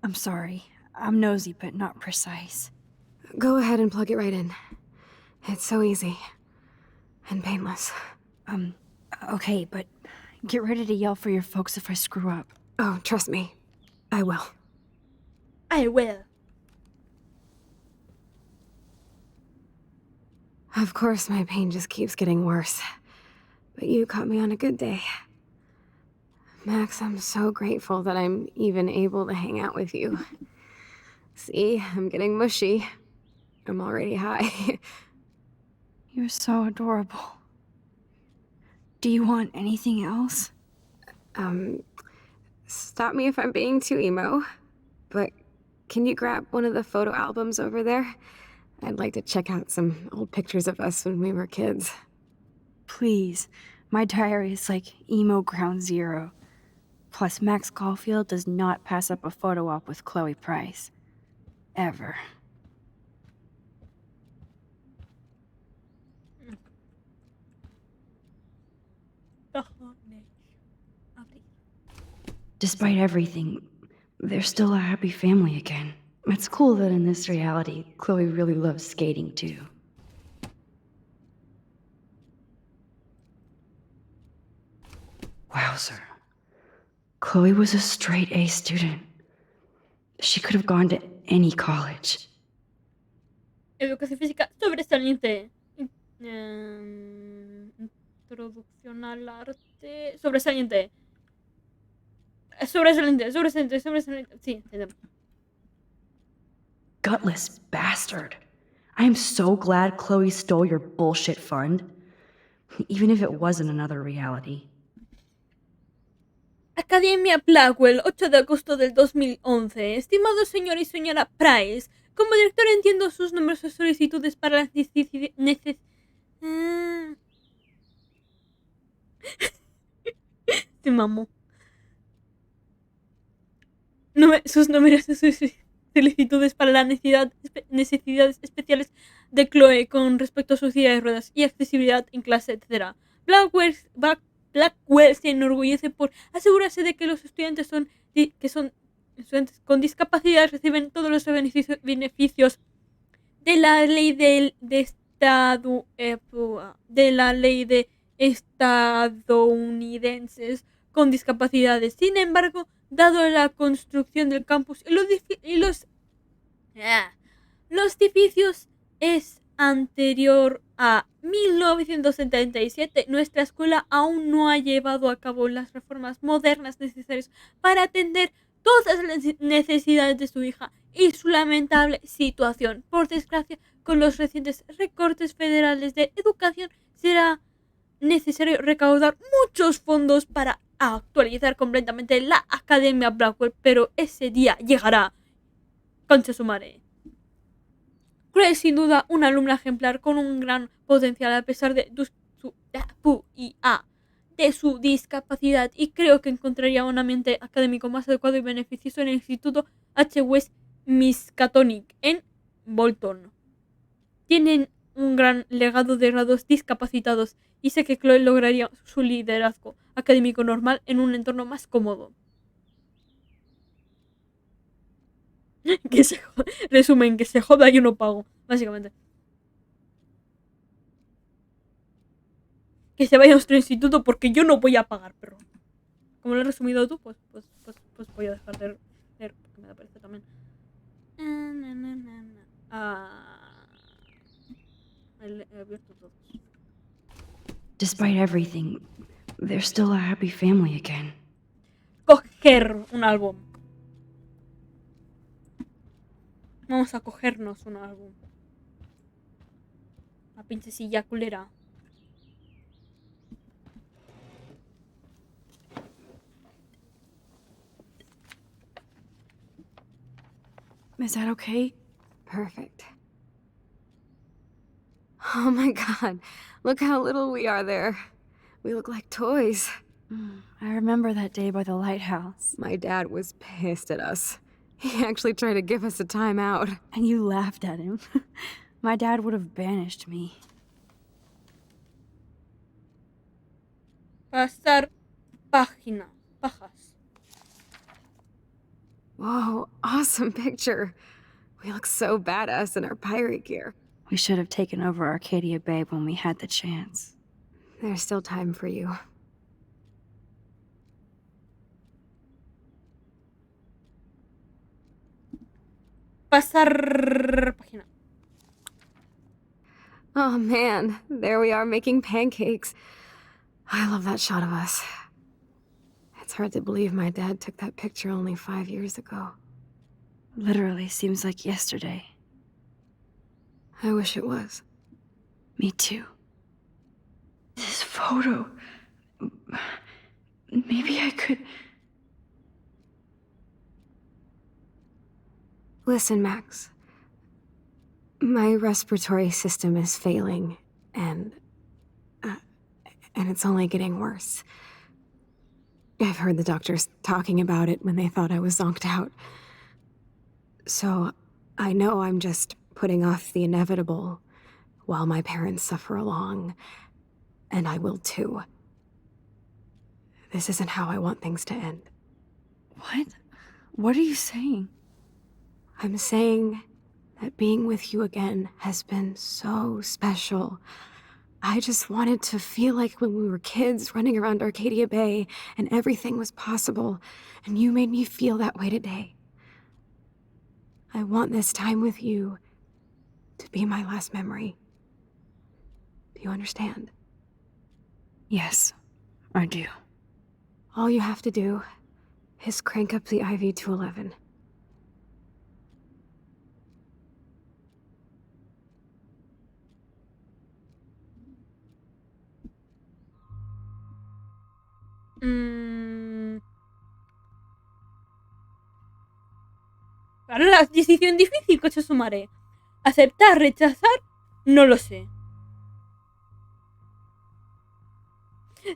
I'm sorry. I'm nosy, but not precise. Go ahead and plug it right in. It's so easy. And painless. Okay, but get ready to yell for your folks if I screw up. Oh, trust me. I will. I will. Of course, my pain just keeps getting worse. But you caught me on a good day. Max, I'm so grateful that I'm even able to hang out with you. See, I'm getting mushy. I'm already high. You're so adorable. Do you want anything else? Stop me if I'm being too emo, but can you grab one of the photo albums over there? I'd like to check out some old pictures of us when we were kids. Please. My diary is like emo ground zero. Plus, Max Caulfield does not pass up a photo op with Chloe Price. Ever. Despite everything, they're still a happy family again. It's cool that in this reality, Chloe really loves skating too. Wowzer. Chloe was a straight A student. She could have gone to any college. Educación física sobresaliente. Introducción al arte. Sobresaliente. Sobresaliente. Sí, entendemos. Gutless bastard. I am so glad Chloe stole your bullshit fund. Even if it was in another reality. Academia Blackwell, 8 de agosto del 2011. Estimado señor y señora Price, como director entiendo sus numerosas solicitudes para las Te mamo. Sus numerosas solicitudes para las necesidades especiales de Chloe con respecto a su silla de ruedas y accesibilidad en clase, etc. Blackwell se enorgullece por asegurarse de que los estudiantes estudiantes con discapacidad reciben todos los beneficios de la ley de estadounidenses con discapacidades. Sin embargo, dado la construcción del campus y los edificios es anterior a 1977, nuestra escuela aún no ha llevado a cabo las reformas modernas necesarias para atender todas las necesidades de su hija y su lamentable situación. Por desgracia, con los recientes recortes federales de educación, será necesario recaudar muchos fondos para actualizar completamente la Academia Blackwell, pero ese día llegará. Concha su madre. Chloe es sin duda una alumna ejemplar con un gran potencial a pesar de su discapacidad, y creo que encontraría un ambiente académico más adecuado y beneficioso en el Instituto H. West Miskatonic en Bolton. Tienen un gran legado de grados discapacitados y sé que Chloe lograría su liderazgo académico normal en un entorno más cómodo. Resumen, que se joda, yo no pago, básicamente. Que se vaya a nuestro instituto porque yo no voy a pagar, perro. Como lo has resumido tú, pues voy a dejar de leer porque me da pereza también. He abierto todos. Despite everything, they're still a happy family again. Coger un álbum. Vamos a cogernos un álbum. La pinche silla culera. Is that okay? Perfect. Oh my god, look how little we are there. We look like toys. I remember that day by the lighthouse. My dad was pissed at us. He actually tried to give us a timeout. And you laughed at him. My dad would have banished me. Pasar página. Pajas. Whoa, awesome picture. We look so badass in our pirate gear. We should have taken over Arcadia Bay when we had the chance. There's still time for you. Pasar página. Oh man, there we are making pancakes. I love that shot of us. It's hard to believe my dad took that picture only 5 years ago. Literally seems like yesterday. I wish it was. Me too. This photo. Maybe I could. Listen, Max. My respiratory system is failing, and it's only getting worse. I've heard the doctors talking about it when they thought I was zonked out. So, I know I'm just putting off the inevitable while my parents suffer along, and I will too. This isn't how I want things to end. What? What are you saying? I'm saying that being with you again has been so special. I just wanted to feel like when we were kids running around Arcadia Bay and everything was possible, and you made me feel that way today. I want this time with you to be my last memory. Do you understand? Yes, I do. All you have to do is crank up the IV to 11. Ahora la decisión difícil, coche sumaré. Aceptar, rechazar, no lo sé.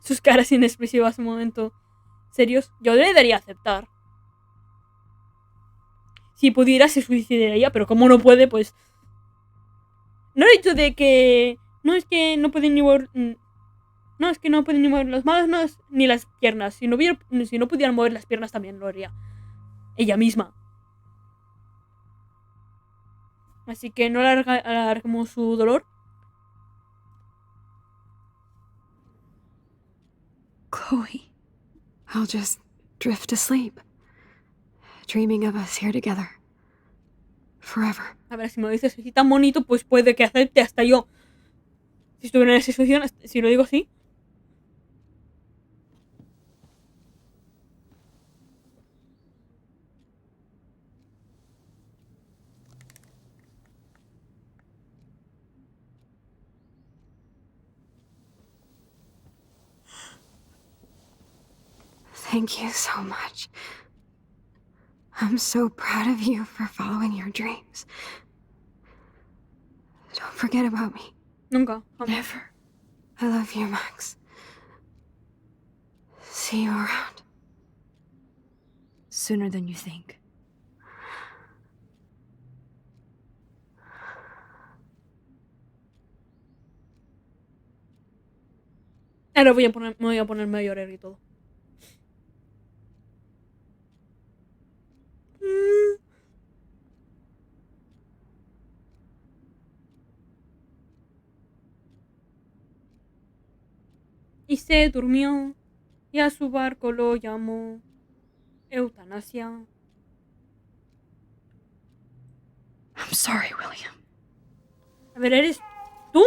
Sus caras inexpresivas un momento serios. Yo le daría a aceptar. Si pudiera se suicidaría, pero como no puede, pues... No he dicho de que... No es que no pueden ni mover... No, es que no pueden ni mover las manos ni las piernas. Si no pudieran mover las piernas también lo haría. Ella misma. Así que no alargamos su dolor. Chloe. I'll just drift asleep, dreaming of us here together. Forever. A ver, si me lo dices así tan bonito, pues puede que acepte hasta yo. Si estuviera en esa situación, si lo digo así. Thank you so much. I'm so proud of you for following your dreams. Don't forget about me. Nunca, jamás. Never. I love you, Max. See you around. Sooner than you think. Ahora me voy a ponerme a llorar y todo. Y se durmió. Y a su barco lo llamó eutanasia. I'm sorry, William. A ver, ¿eres tú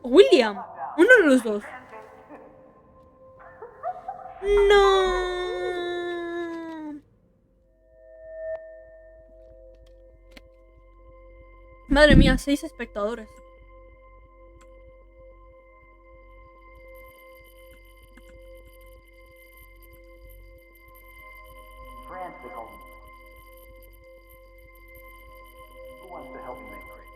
o William? Uno de los dos. No. Madre mía, 6 espectadores. Who wants to help me make great?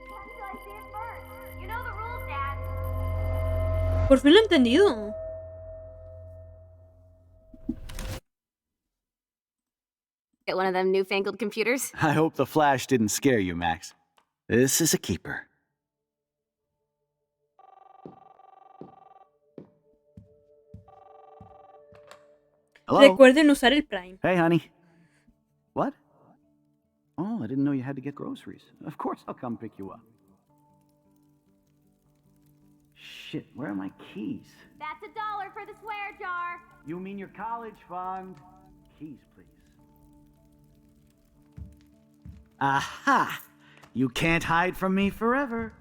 Until I see it first. You know the rules, Dad. Por fin lo he entendido. Get one of them newfangled computers? I hope the flash didn't scare you, Max. This is a keeper. Hello? Recuerden usar el Prime. Hey, honey. What? Oh, I didn't know you had to get groceries. Of course I'll come pick you up. Shit, where are my keys? That's $1 for the swear jar. You mean your college fund? Keys, please. Aha! You can't hide from me forever.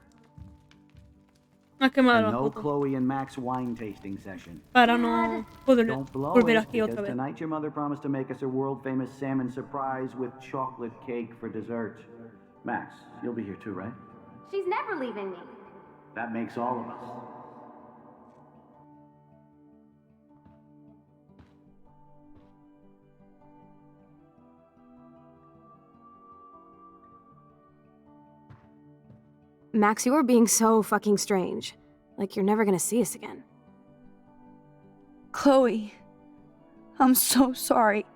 Ha quemado And la no foto. Chloe and Max wine tasting session. Para no poder Don't blow volver it, aquí otra because vez. tonight your mother promised to make us a world-famous salmon surprise with chocolate cake for dessert. Max, you'll be here too, right? She's never leaving me. That makes all of us. Max, you are being so fucking strange. Like you're never gonna see us again. Chloe, I'm so sorry.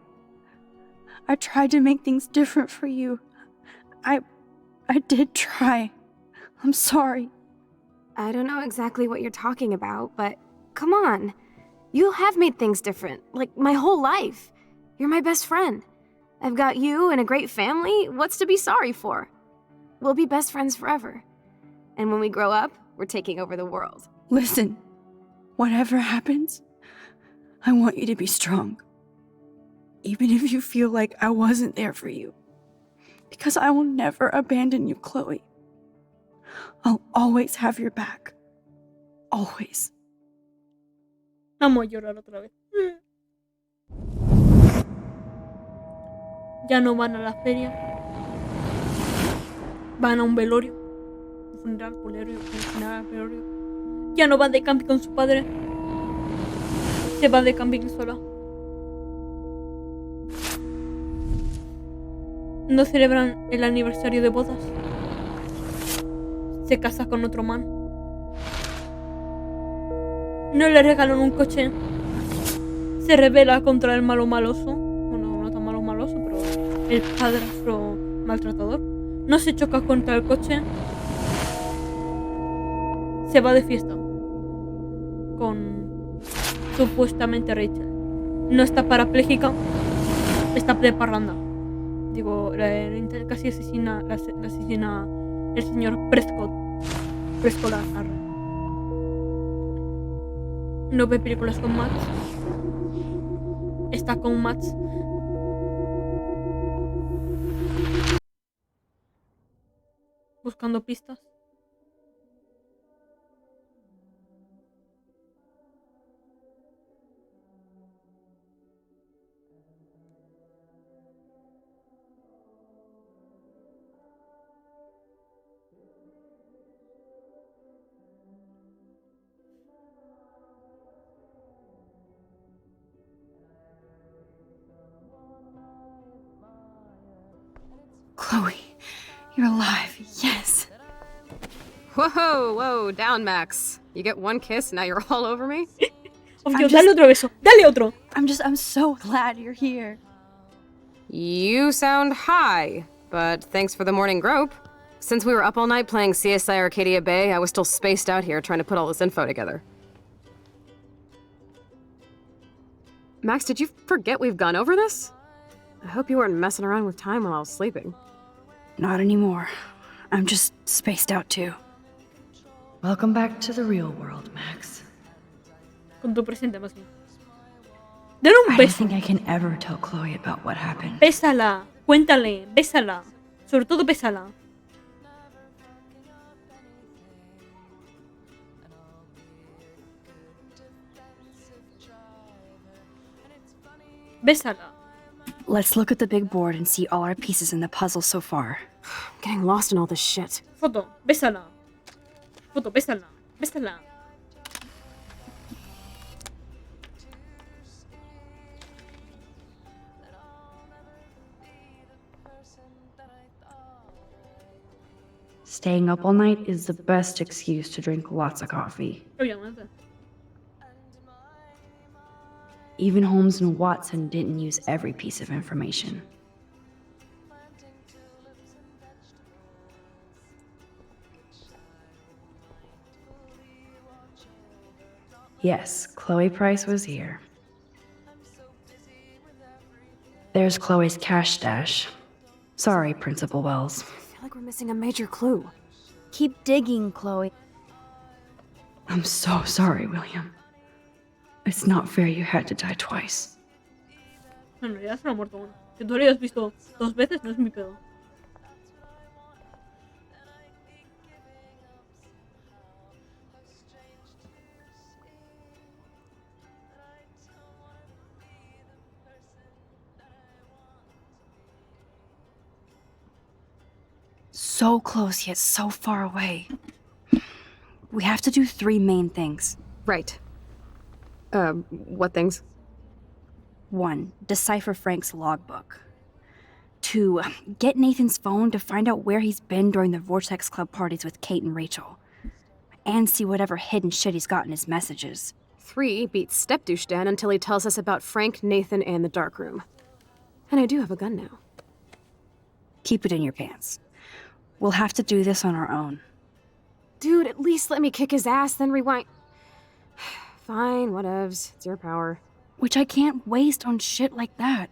I tried to make things different for you. I did try. I'm sorry. I don't know exactly what you're talking about, but come on. You have made things different, like my whole life. You're my best friend. I've got you and a great family. What's to be sorry for? We'll be best friends forever. And when we grow up, we're taking over the world. Listen, whatever happens, I want you to be strong. Even if you feel like I wasn't there for you. Because I will never abandon you, Chloe. I'll always have your back. Always. Vamos a llorar otra vez. Ya no van a la feria. Van a un velorio. Un funeral, velorio. Ya no van de camping con su padre. Se va de camping sola. No celebran el aniversario de bodas. Se casa con otro man. No le regalan un coche. Se rebela contra el malo maloso. Bueno, no tan malo maloso, pero el padrastro maltratador. No se choca contra el coche. Se va de fiesta. Con supuestamente Rachel. No está parapléjica. Está de parranda. Digo, casi asesina el señor Prescott. Preescolar. No ve películas con Max. Está con Max. Buscando pistas. Chloe, you're alive. Yes. Whoa, down, Max. You get one kiss, now you're all over me? Obvio, dale otro beso. Dale otro. I'm so glad you're here. You sound high, but thanks for the morning grope. Since we were up all night playing CSI Arcadia Bay, I was still spaced out here trying to put all this info together. Max, did you forget we've gone over this? I hope you weren't messing around with time while I was sleeping. Not anymore. I'm just spaced out too. Welcome back to the real world, Max. Con tu presente, más bien. Dale un I don't beso. think I can ever tell Chloe about what happened. Bésala. Cuéntale. Bésala. Sobre todo, bésala. Bésala. Let's look at the big board and see all our pieces in the puzzle so far. I'm getting lost in all this shit. Foto. Bésala. Foto. Bésala. Bésala. Staying up all night is the best excuse to drink lots of coffee. Obviamente. Even Holmes and Watson didn't use every piece of information. Yes, Chloe Price was here. There's Chloe's cash stash. Sorry, Principal Wells. I feel like we're missing a major clue. Keep digging, Chloe. I'm so sorry, William. It's not fair you had to die twice. En realidad se lo ha muerto uno. Que tú lo hayas visto 2 veces no es mi pedo. So close yet so far away. We have to do 3 main things. Right. What things? 1. Decipher Frank's logbook. to get Nathan's phone to find out where he's been during the Vortex Club parties with Kate and Rachel. And see whatever hidden shit he's got in his messages. 3 beats Stepdouche Dan until he tells us about Frank, Nathan, and the dark room. And I do have a gun now. Keep it in your pants. We'll have to do this on our own. Dude, at least let me kick his ass, then rewind. Fine, whatevs. It's your power. Which I can't waste on shit like that.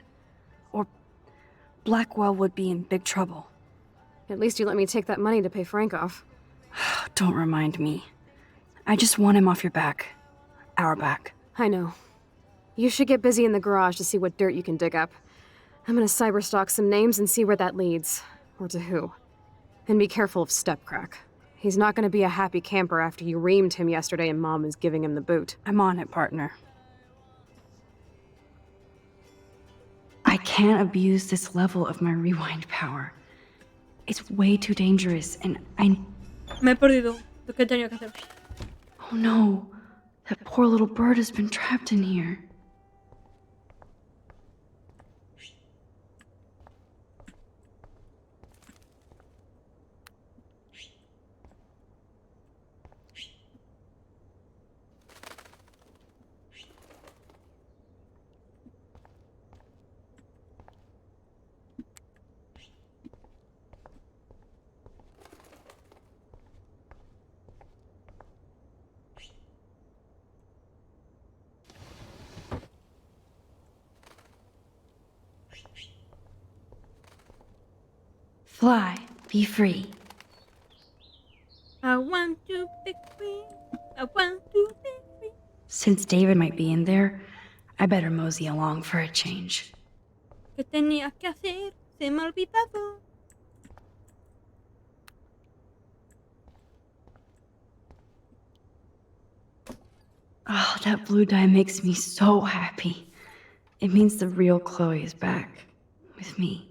Or Blackwell would be in big trouble. At least you let me take that money to pay Frank off. Don't remind me. I just want him off your back. Our back. I know. You should get busy in the garage to see what dirt you can dig up. I'm gonna cyberstalk some names and see where that leads. Or to who. And be careful of Stepcrack. He's not gonna be a happy camper after you reamed him yesterday and Mom is giving him the boot. I'm on it, partner. I can't abuse this level of my rewind power. It's way too dangerous, and Me he perdido lo que tenía que hacer. Oh no, that poor little bird has been trapped in here. Fly, be free. I want to be free. I want to be free. Since David might be in there, I better mosey along for a change. ¿Qué tenía que hacer? Se me ha olvidado. Oh, that blue dye makes me so happy. It means the real Chloe is back with me.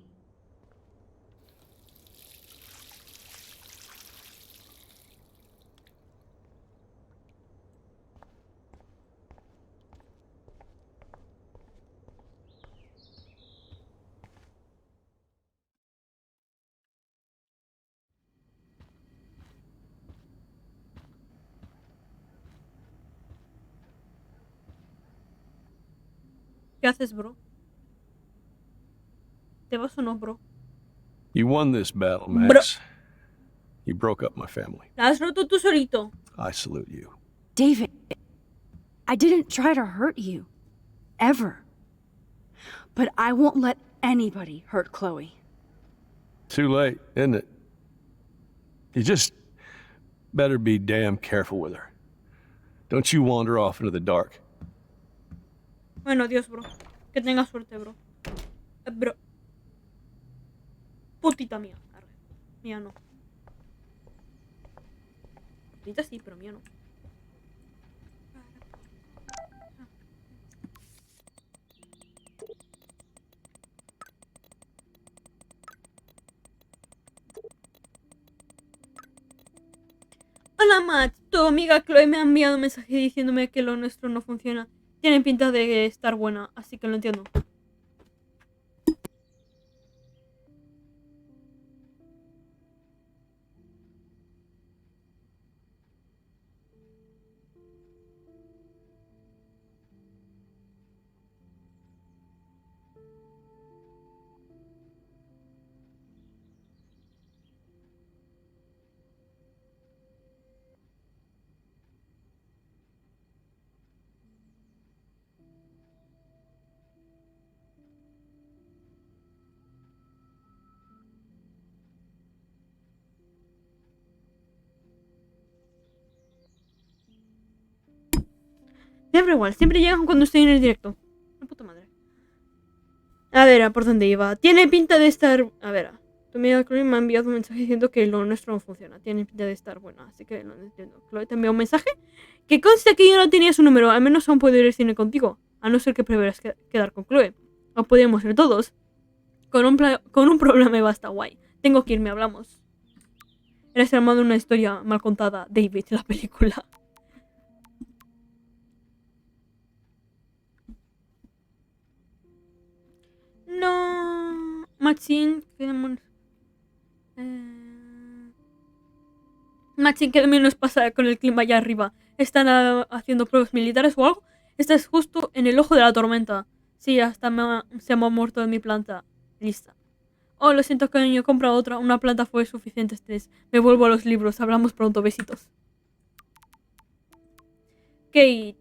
¿Qué haces, bro? ¿Te vas o no, bro? You won this battle, Max. You broke up my family. La has roto tú solito. I salute you. David, I didn't try to hurt you. Ever. But I won't let anybody hurt Chloe. Too late, isn't it? You just better be damn careful with her. Don't you wander off into the dark. Bueno, adiós, bro. Que tengas suerte, bro. Bro. Putita mía. Arre. Mía no. Putita sí, pero mía no. Hola, Matt. Tu amiga Chloe me ha enviado un mensaje diciéndome que lo nuestro no funciona. Tiene pinta de estar buena, así que lo entiendo. Siempre igual, siempre llegan cuando estoy en el directo. La puta madre. A ver, ¿por dónde iba? Tiene pinta de estar... A ver, tu amiga Chloe me ha enviado un mensaje diciendo que lo nuestro no funciona. Tiene pinta de estar buena, así que no entiendo. Chloe te envió un mensaje que consta que yo no tenía su número. Al menos aún puedo ir al cine contigo. A no ser que prefieras quedar con Chloe. O podríamos ir todos. Con un problema me basta, guay. Tengo que irme, hablamos. Eres armado una historia mal contada, David, la película. No. Maxine, Maxine, ¿qué demonios pasa con el clima allá arriba? ¿Están haciendo pruebas militares o algo? Estás justo en el ojo de la tormenta. Sí, hasta se me ha muerto en mi planta. Lista. Oh, lo siento, cariño, compra otra. Una planta fue suficiente estrés. Me vuelvo a los libros. Hablamos pronto. Besitos. Kate.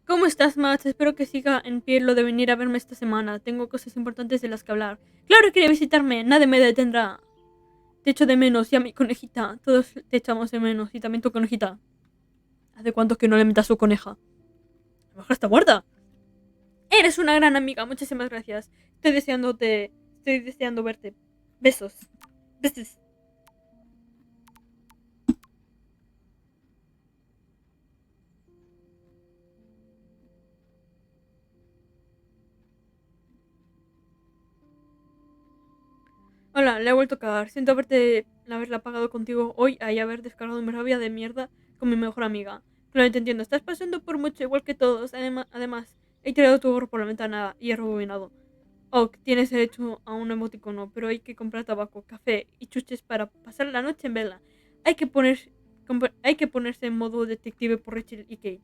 ¿Cómo estás, Max? Espero que siga en pie lo de venir a verme esta semana. Tengo cosas importantes de las que hablar. ¡Claro que quiere visitarme! Nadie me detendrá. Te echo de menos y a mi conejita. Todos te echamos de menos. Y también tu conejita. ¿Hace cuánto que no le metas su coneja? A lo mejor está muerta. Eres una gran amiga. Muchísimas gracias. Estoy deseando verte. Besos. Besos. Hola, le he vuelto a cagar. Siento haberla pagado contigo hoy y haber descargado mi rabia de mierda con mi mejor amiga. Pero te entiendo, estás pasando por mucho igual que todos. Además, he tirado tu gorro por la ventana y he rebobinado. Oh, tienes derecho a un emoticono, pero hay que comprar tabaco, café y chuches para pasar la noche en vela. Hay que, hay que ponerse en modo detective por Rachel y Kate.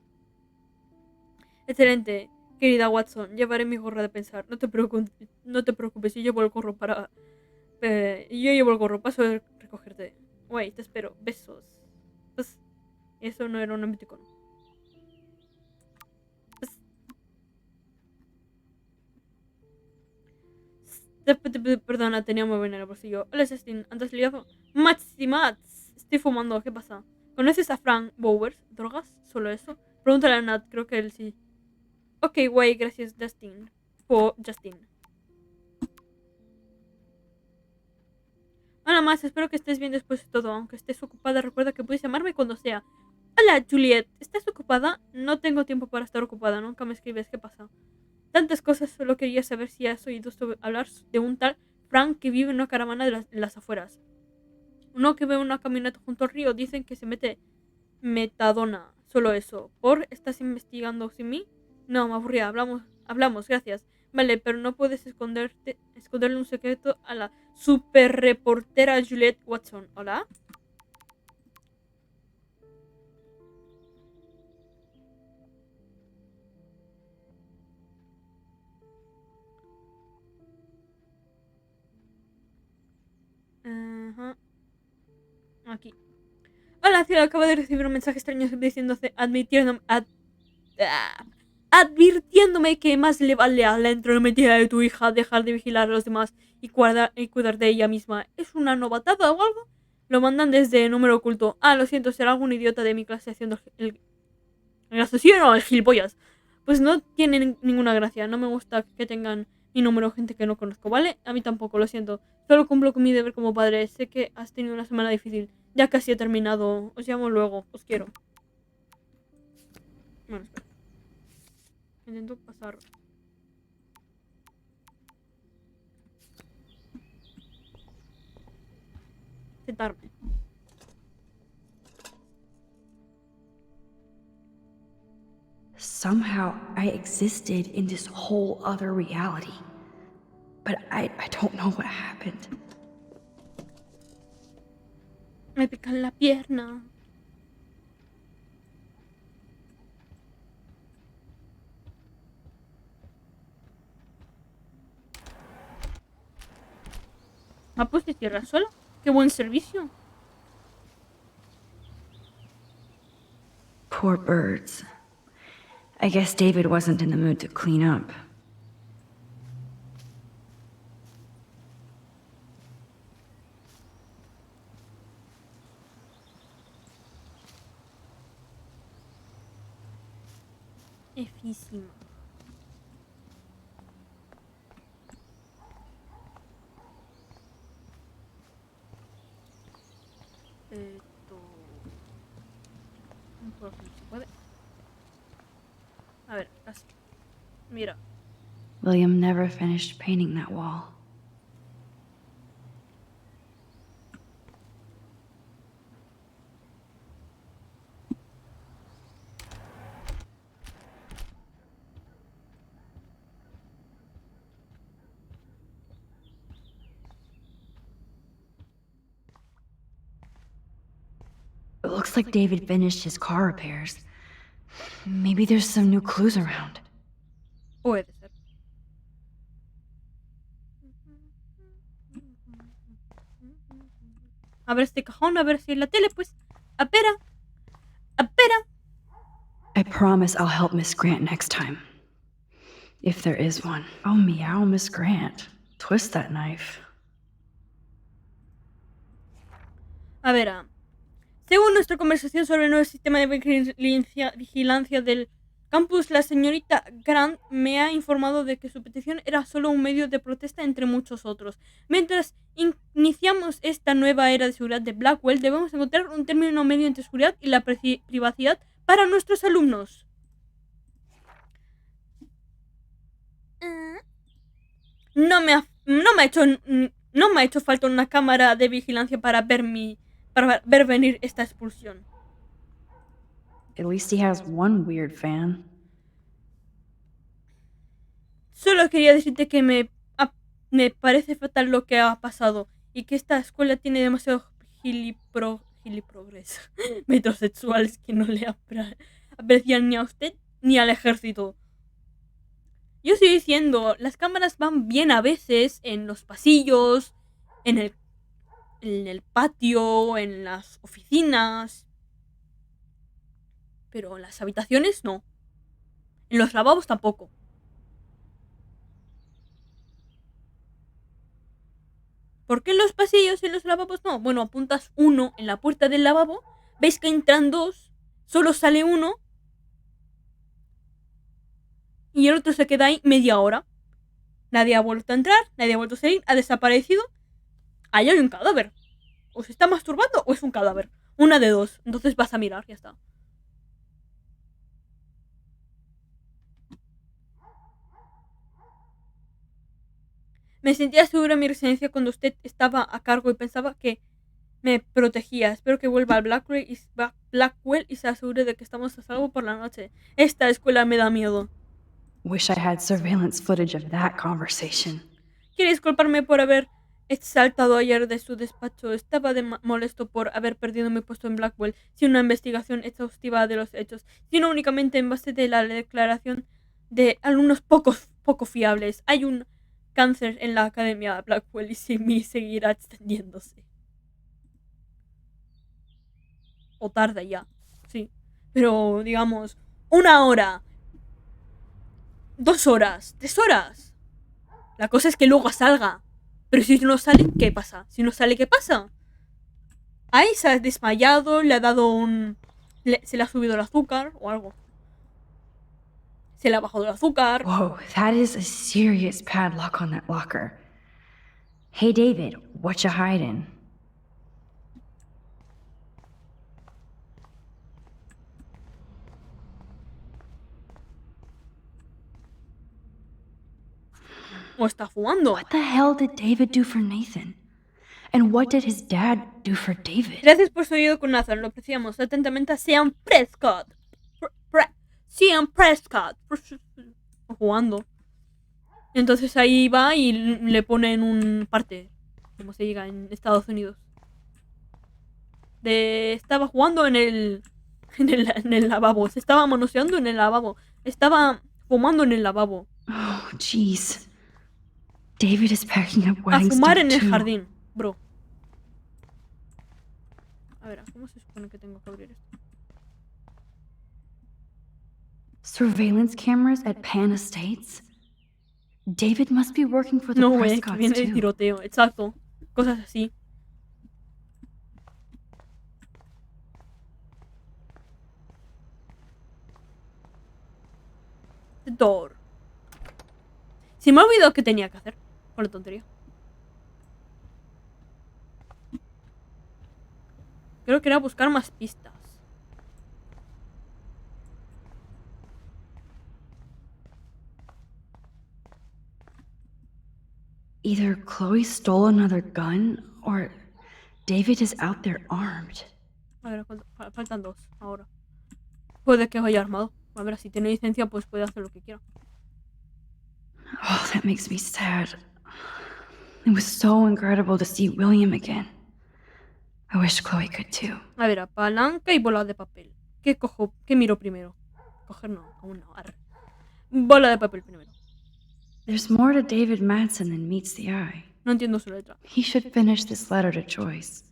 Excelente, querida Watson. Llevaré mi gorra de pensar. No te preocupes, yo llevo el gorro para... yo llevo el gorro, paso a recogerte. Guay, te espero. Besos. Pues, eso no era un emoticono. Pues, perdona, tenía un móvil en el bolsillo. Hola, Justin, ¿andas liado? Mats, estoy fumando, ¿qué pasa? ¿Conoces a Frank Bowers? ¿Drogas? ¿Solo eso? Pregúntale a Nat, creo que él sí. Ok, guay, gracias, Justin. Justin. Hola, más, espero que estés bien después de todo. Aunque estés ocupada, recuerda que puedes llamarme cuando sea. Hola, Juliet, ¿estás ocupada? No tengo tiempo para estar ocupada, nunca me escribes, ¿qué pasa? Tantas cosas, solo quería saber si has oído hablar de un tal Frank que vive en una caravana en las afueras. Uno que ve una camioneta junto al río, dicen que se mete metadona. Solo eso. ¿Estás investigando sin mí? No, me aburría. Hablamos, gracias. Vale, pero no puedes esconderle un secreto a la super reportera Juliette Watson. ¿Hola? Ajá. Aquí. Hola, cielo. Acabo de recibir un mensaje extraño ah, advirtiéndome que más le vale a la entrometida de tu hija dejar de vigilar a los demás y cuidar de ella misma. ¿Es una novatada o algo? Lo mandan desde número oculto. Ah, lo siento, será algún idiota de mi clase haciendo el asesino o el gilipollas. Pues no tiene ninguna gracia. No me gusta que tengan mi número gente que no conozco, ¿vale? A mí tampoco, lo siento. Solo cumplo con mi deber como padre. Sé que has tenido una semana difícil. Ya casi he terminado. Os llamo luego. Os quiero. Bueno, espera. Intento pasar. Sentarme. Somehow I existed in this whole other reality. But I don't know what happened. Me pican la pierna. Ah, pues te cierras sola. Qué buen servicio. Poor birds. I guess David wasn't in the mood to clean up. Efísima. Esto... Por fin se puede. A ver, casi. Mira. William never finished painting that wall. looks like David finished his car repairs. Maybe there's some new clues around. Puede ser. A ver este cajón, a ver si en la tele, pues. Espera. Espera. I promise I'll help Miss Grant next time. If there is one. Oh, meow, Miss Grant. Twist that knife. A ver, según nuestra conversación sobre el nuevo sistema de vigilancia del campus, la señorita Grant me ha informado de que su petición era solo un medio de protesta entre muchos otros. Mientras iniciamos esta nueva era de seguridad de Blackwell, debemos encontrar un término medio entre seguridad y la privacidad para nuestros alumnos. No me ha hecho falta una cámara de vigilancia para ver venir esta expulsión. At least he has one weird fan. Solo quería decirte que me parece fatal lo que ha pasado y que esta escuela tiene demasiados giliprogres metrosexuales que no le aprecian ni a usted ni al ejército. Yo estoy diciendo, las cámaras van bien a veces en los pasillos, en el patio, en las oficinas, pero en las habitaciones no. En los lavabos tampoco. ¿Por qué en los pasillos y en los lavabos no? Bueno, apuntas uno en la puerta del lavabo, veis que entran dos, solo sale uno y el otro se queda ahí media hora. Nadie ha vuelto a entrar, nadie ha vuelto a salir, ha desaparecido. Ahí hay un cadáver. O se está masturbando o es un cadáver. Una de dos. Entonces vas a mirar, ya está. Me sentía segura en mi residencia cuando usted estaba a cargo y pensaba que me protegía. Espero que vuelva al Blackwell y se asegure de que estamos a salvo por la noche. Esta escuela me da miedo. Wish I had surveillance footage of that conversation. Quiere disculparme por haber saltado ayer de su despacho. Estaba molesto por haber perdido mi puesto en Blackwell sin una investigación exhaustiva de los hechos, sino únicamente en base de la declaración de alumnos poco fiables. Hay un cáncer en la academia de Blackwell y seguirá extendiéndose. O tarde ya, sí. Pero digamos, 1 hora, 2 horas, 3 horas. La cosa es que luego salga. Pero si no sale, ¿qué pasa? Si no sale, ¿qué pasa? Ahí se ha desmayado, le ha dado se le ha subido el azúcar o algo. Se le ha bajado el azúcar. Whoa, that is a serious padlock on that locker. Hey, David, what you hiding? O está fumando. What the hell did David do for Nathan? And what did his dad do for David? Gracias por su ayuda con Nathan. Lo apreciamos. Atentamente a Sean Prescott. Sean Prescott. Jugando. Entonces ahí va y le ponen un parte. Como se diga en Estados Unidos. Estaba jugando en el lavabo. Se estaba manoseando en el lavabo. Estaba fumando en el lavabo. Oh, jeez. David is packing up A wedding fumar stuff en el too. jardín, bro. A ver, ¿cómo se supone que tengo que abrir esto? Surveillance cameras at Pan Estates? David must be working for the No, que Prescotts viene el too. tiroteo, exacto. Cosas así. The door. Se me ha olvidado qué tenía que hacer. Por la tontería. Creo que era buscar más pistas. Either Chloe stole another gun, or David is out there armed. A ver, faltan 2 ahora. Puede que vaya armado. A ver, si tiene licencia, pues puede hacer lo que quiera. Oh, that makes me sad. It was so incredible to see William again. I wish Chloe could too. A ver, palanca y bola de papel. ¿Qué cojo? ¿Qué miro primero? Coger no, aún no. Arre. Bola de papel primero. There's more to David Madsen than meets the eye. No entiendo su letra. He should finish this letter to Joyce.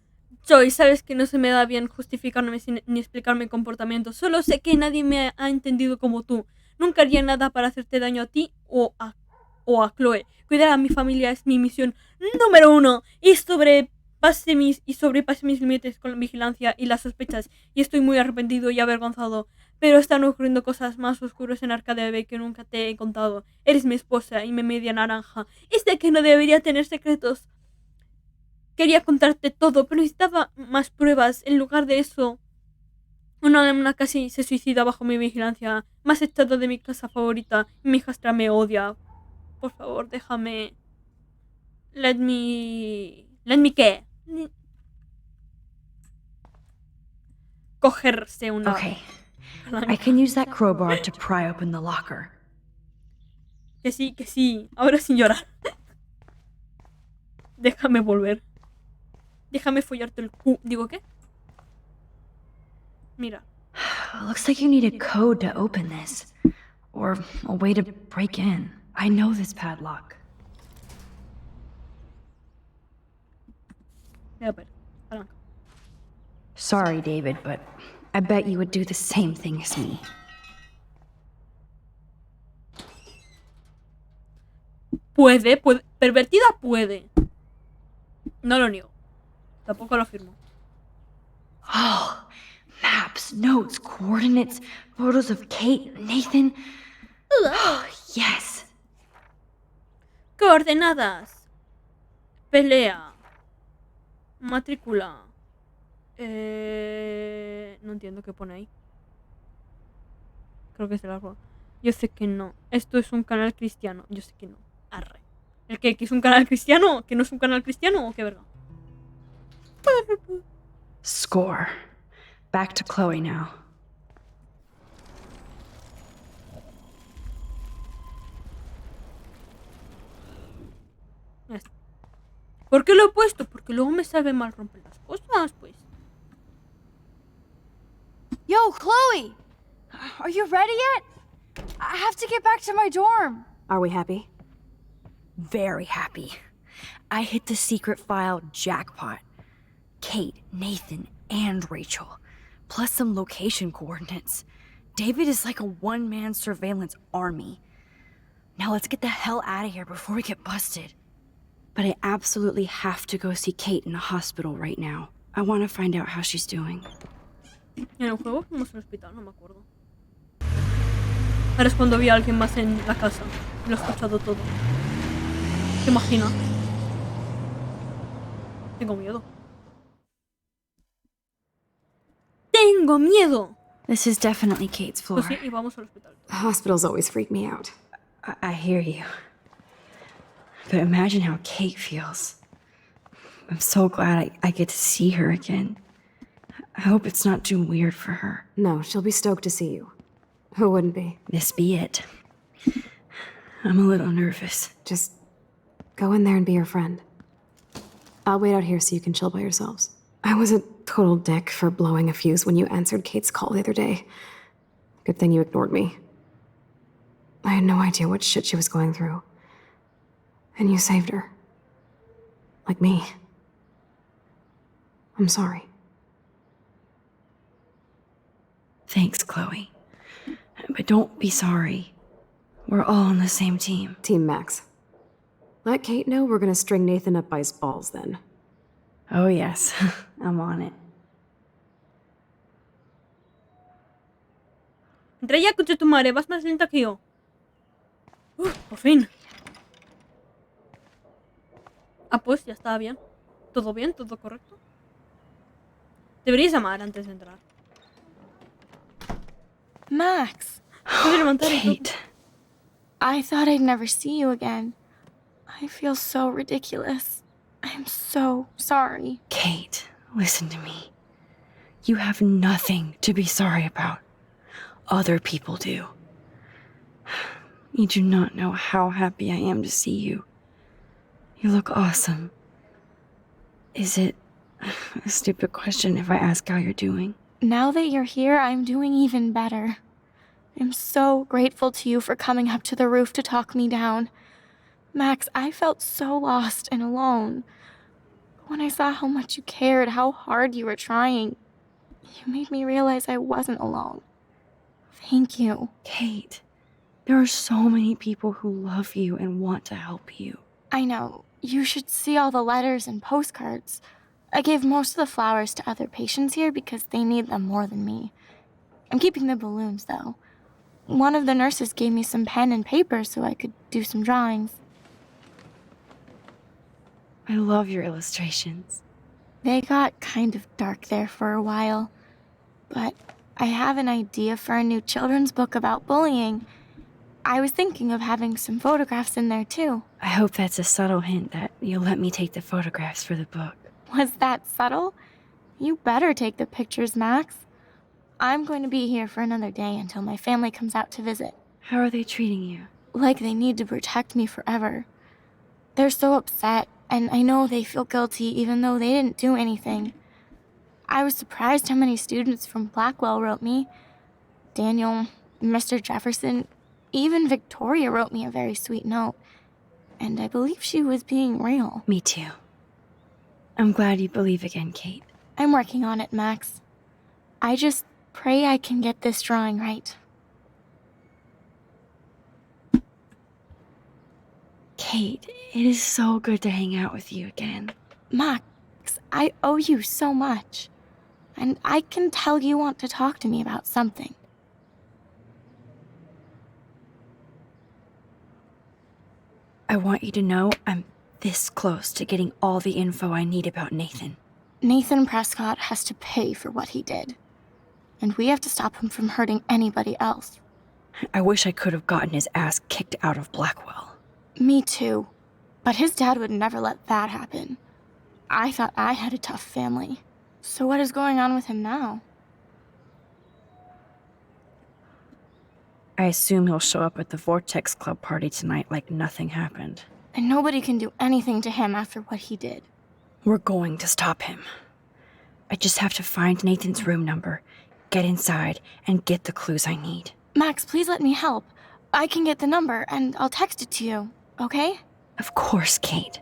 Joy, sabes que no se me da bien justificarme ni explicar mi comportamiento. Solo sé que nadie me ha entendido como tú. Nunca haría nada para hacerte daño a ti o a Chloe. Cuidar a mi familia es mi misión número 1. Y sobrepase mis límites con la vigilancia y las sospechas. Y estoy muy arrepentido y avergonzado. Pero están ocurriendo cosas más oscuras en Arcadia Bay que nunca te he contado. Eres mi esposa y mi media naranja. Y sé que no debería tener secretos. Quería contarte todo, pero necesitaba más pruebas. En lugar de eso, una alumna casi se suicida bajo mi vigilancia. Me has echado de mi casa favorita y mi hijastra me odia. Por favor, déjame. Let me ¿qué? Cogerse una. Okay. I can use that crowbar to pry open the locker. Que sí. Ahora sin llorar. Déjame volver. Déjame follarte el cu... ¿Digo qué? Mira. Looks like you need a code to open this. Or a way to break in. I know this padlock. A ver, palanca. Sorry, David, but I bet you would do the same thing as me. Puede. Pervertida puede. No lo niego. Tampoco lo afirmo. Oh, maps, notes, coordinates, photos of Kate, Nathan. Oh, yes. Coordenadas. Pelea. Matrícula. No entiendo qué pone ahí. Creo que es el árbol. Yo sé que no. Esto es un canal cristiano. Yo sé que no. Arre. ¿El qué? ¿Que es un canal cristiano? ¿Que no es un canal cristiano? ¿O qué verga? Score. Back to Chloe now. Ya está. ¿Por qué lo he puesto? Porque luego me sabe mal romper las cosas, pues. Yo, Chloe! Are you ready yet? I have to get back to my dorm. Are we happy? Very happy. I hit the secret file jackpot. Kate, Nathan, and Rachel. Plus some location coordinates. David is like a one-man surveillance army. Now let's get the hell out of here before we get busted. But I absolutely have to go see Kate in the hospital right now. I want to find out how she's doing. En el juego fuimos al hospital, no me acuerdo. Ahora es cuando vi a alguien más en la casa. Lo he escuchado todo. ¿Te imaginas? Tengo miedo. ¡Tengo miedo! This is definitely Kate's floor. Pues sí, y vamos al hospital. Hospitals always freak me out. I hear you. But imagine how Kate feels. I'm so glad I get to see her again. I hope it's not too weird for her. No, she'll be stoked to see you. Who wouldn't be? This be it. I'm a little nervous. Just go in there and be your friend. I'll wait out here so you can chill by yourselves. I was a total dick for blowing a fuse when you answered Kate's call the other day. Good thing you ignored me. I had no idea what shit she was going through. And you saved her. Like me. I'm sorry. Thanks, Chloe. But don't be sorry. We're all on the same team. Team Max. Let Kate know we're gonna string Nathan up by his balls then. Oh, yes. I'm on it. Entra ya, coche tu madre, vas más lenta que yo. Por fin. Ah, pues ya estaba bien. ¿Todo bien? ¿Todo correcto? Deberías llamar antes de entrar. Max, Puedes levantar y todo. Kate. I thought I'd never see you again. I feel so ridiculous. I'm so sorry. Kate, listen to me. You have nothing to be sorry about. Other people do. You do not know how happy I am to see you. You look awesome. Is it A stupid question if I ask how you're doing. Now that you're here, I'm doing even better. I'm so grateful to you for coming up to the roof to talk me down. Max, I felt so lost and alone. When I saw how much you cared, how hard you were trying, you made me realize I wasn't alone. Thank you. Kate, there are so many people who love you and want to help you. I know. You should see all the letters and postcards. I gave most of the flowers to other patients here because they need them more than me. I'm keeping the balloons, though. One of the nurses gave me some pen and paper so I could do some drawings. I love your illustrations. They got kind of dark there for a while. But I have an idea for a new children's book about bullying. I was thinking of having some photographs in there, too. I hope that's a subtle hint that you'll let me take the photographs for the book. Was that subtle? You better take the pictures, Max. I'm going to be here for another day until my family comes out to visit. How are they treating you? Like they need to protect me forever. They're so upset, and I know they feel guilty even though they didn't do anything. I was surprised how many students from Blackwell wrote me. Daniel, Mr. Jefferson, even Victoria wrote me a very sweet note. And I believe she was being real. Me too. I'm glad you believe again, Kate. I'm working on it, Max. I just pray I can get this drawing right. Kate, it is so good to hang out with you again. Max, I owe you so much. And I can tell you want to talk to me about something. I want you to know I'm this close to getting all the info I need about Nathan. Nathan Prescott has to pay for what he did. And we have to stop him from hurting anybody else. I wish I could have gotten his ass kicked out of Blackwell. Me too. But his dad would never let that happen. I thought I had a tough family. So what is going on with him now? I assume he'll show up at the Vortex Club party tonight like nothing happened. And nobody can do anything to him after what he did. We're going to stop him. I just have to find Nathan's room number, get inside, and get the clues I need. Max, please let me help. I can get the number, and I'll text it to you, okay? Of course, Kate.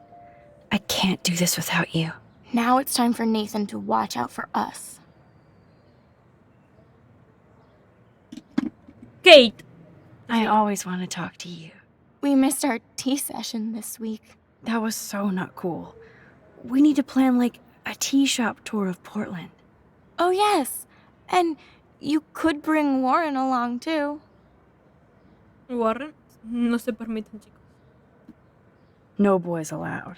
I can't do this without you. Now it's time for Nathan to watch out for us. Kate. I always want to talk to you. We missed our tea session this week. That was so not cool. We need to plan, like, a tea shop tour of Portland. Oh, yes. And you could bring Warren along, too. Warren, no se permiten, chicos. No boys allowed.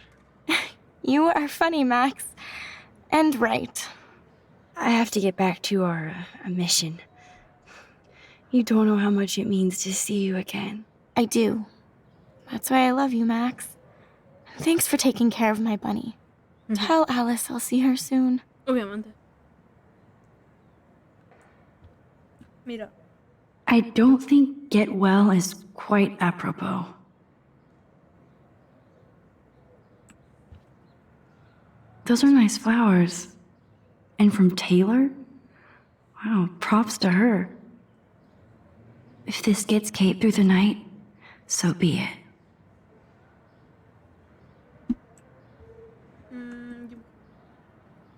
You are funny, Max. And right. I have to get back to our mission. You don't know how much it means to see you again. I do. That's why I love you, Max. Thanks for taking care of my bunny. Tell Alice I'll see her soon. Obviamente. Mira. I don't think get well is quite apropos. Those are nice flowers. And from Taylor? Wow, props to her. If this gets Kate through the night, so be it.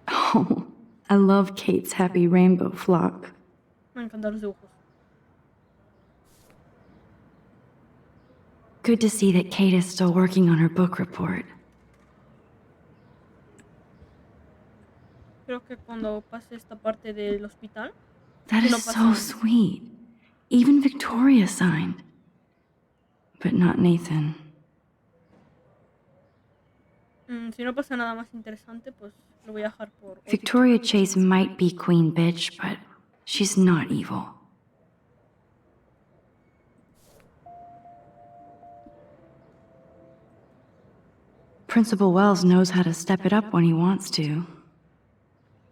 Oh, I love Kate's happy rainbow flock. Me encantan los dibujos. Good to see that Kate is still working on her book report. Creo que cuando pase esta parte del hospital. That Si no is so pasa- sweet. Even Victoria signed. But not Nathan. Si no pasa nada más interesante, pues lo voy a dejar por hoy. Victoria Chase might be queen bitch, but she's not evil. Principal Wells knows how to step it up when he wants to.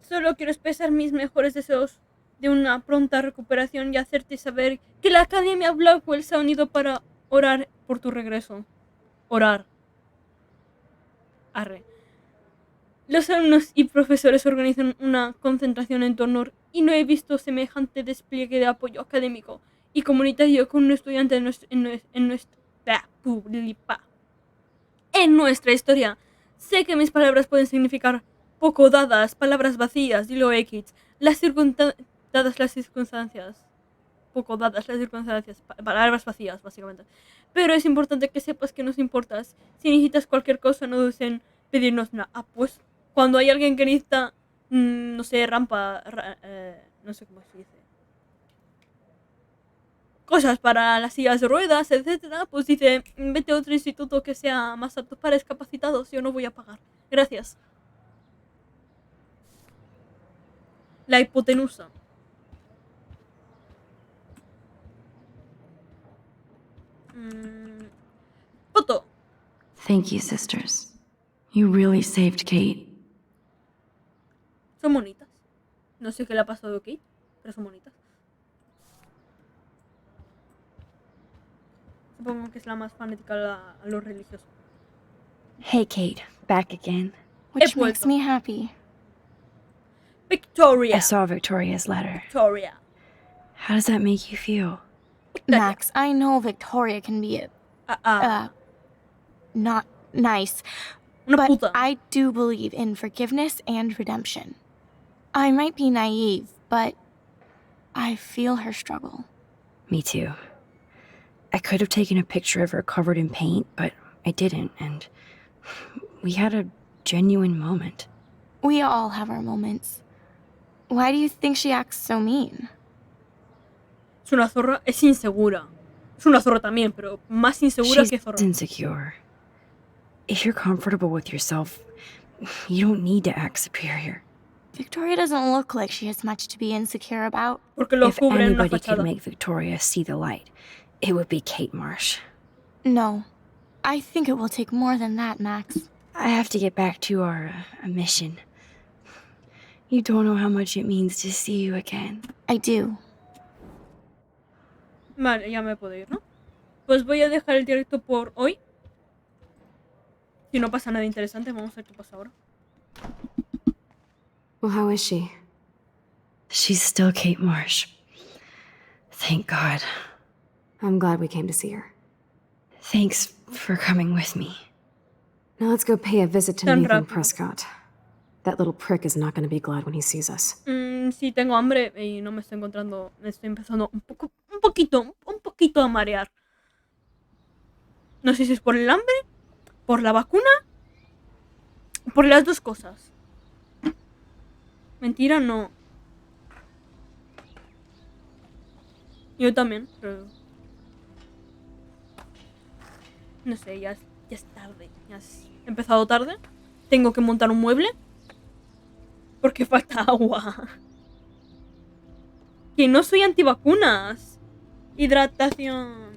Solo quiero expresar mis mejores deseos de una pronta recuperación y hacerte saber que la Academia Blackwell se ha unido para orar por tu regreso. Orar. Arre. Los alumnos y profesores organizan una concentración en tu honor y no he visto semejante despliegue de apoyo académico y comunitario con un estudiante en nuestra historia. Sé que mis palabras pueden significar poco dadas, palabras vacías, dilo X, dadas las circunstancias. Poco dadas las circunstancias, palabras vacías, básicamente. Pero es importante que sepas que nos importas. Si necesitas cualquier cosa, no dudes en pedirnos nada. Ah, pues, cuando hay alguien que necesita, no sé, no sé cómo se dice. Cosas para las sillas de ruedas, etcétera, pues dice, vete a otro instituto que sea más apto para discapacitados, yo no voy a pagar. Gracias. La hipotenusa. Foto. Thank you, sisters. You really saved Kate. Son bonitas. No sé qué le ha pasado a Kate, pero son bonitas. Supongo que es la más fanática a lo religioso. Hey, Kate. Back again. Which makes me happy. Victoria. I saw Victoria's letter. Victoria. How does that make you feel? Max, I know Victoria can be not nice, but puta. I do believe in forgiveness and redemption. I might be naive, but I feel her struggle. Me too. I could have taken a picture of her covered in paint, but I didn't, and we had a genuine moment. We all have our moments. Why do you think she acts so mean? Es una zorra, es insegura. Es una zorra también, pero más insegura She's que zorra. insecure. If you're comfortable with yourself, you don't need to act superior. Victoria doesn't look like she has much to be insecure about. Porque lo If cubre en una anybody could fachada. make Victoria see the light, it would be Kate Marsh. No. I think it will take more than that, Max. I have to get back to our mission. You don't know how much it means to see you again. I do. Vale, ya me puedo ir, ¿no? Pues voy a dejar el directo por hoy. Si no pasa nada interesante, vamos a ver qué pasa ahora. Well, how is she? She's still Kate Marsh. Thank God. I'm glad we came to see her. Thanks for coming with me. Now let's go pay a visit to Tan Nathan rápido. Prescott. That little prick is not going to be glad when he sees us. Sí, tengo hambre y no me estoy encontrando. Me estoy empezando un poquito a marear. No sé si es por el hambre, por la vacuna, por las dos cosas. Mentira, no. Yo también, pero... No sé, ya es tarde. Ya has empezado tarde. Tengo que montar un mueble. Porque falta agua. Que no soy antivacunas. Hidratación.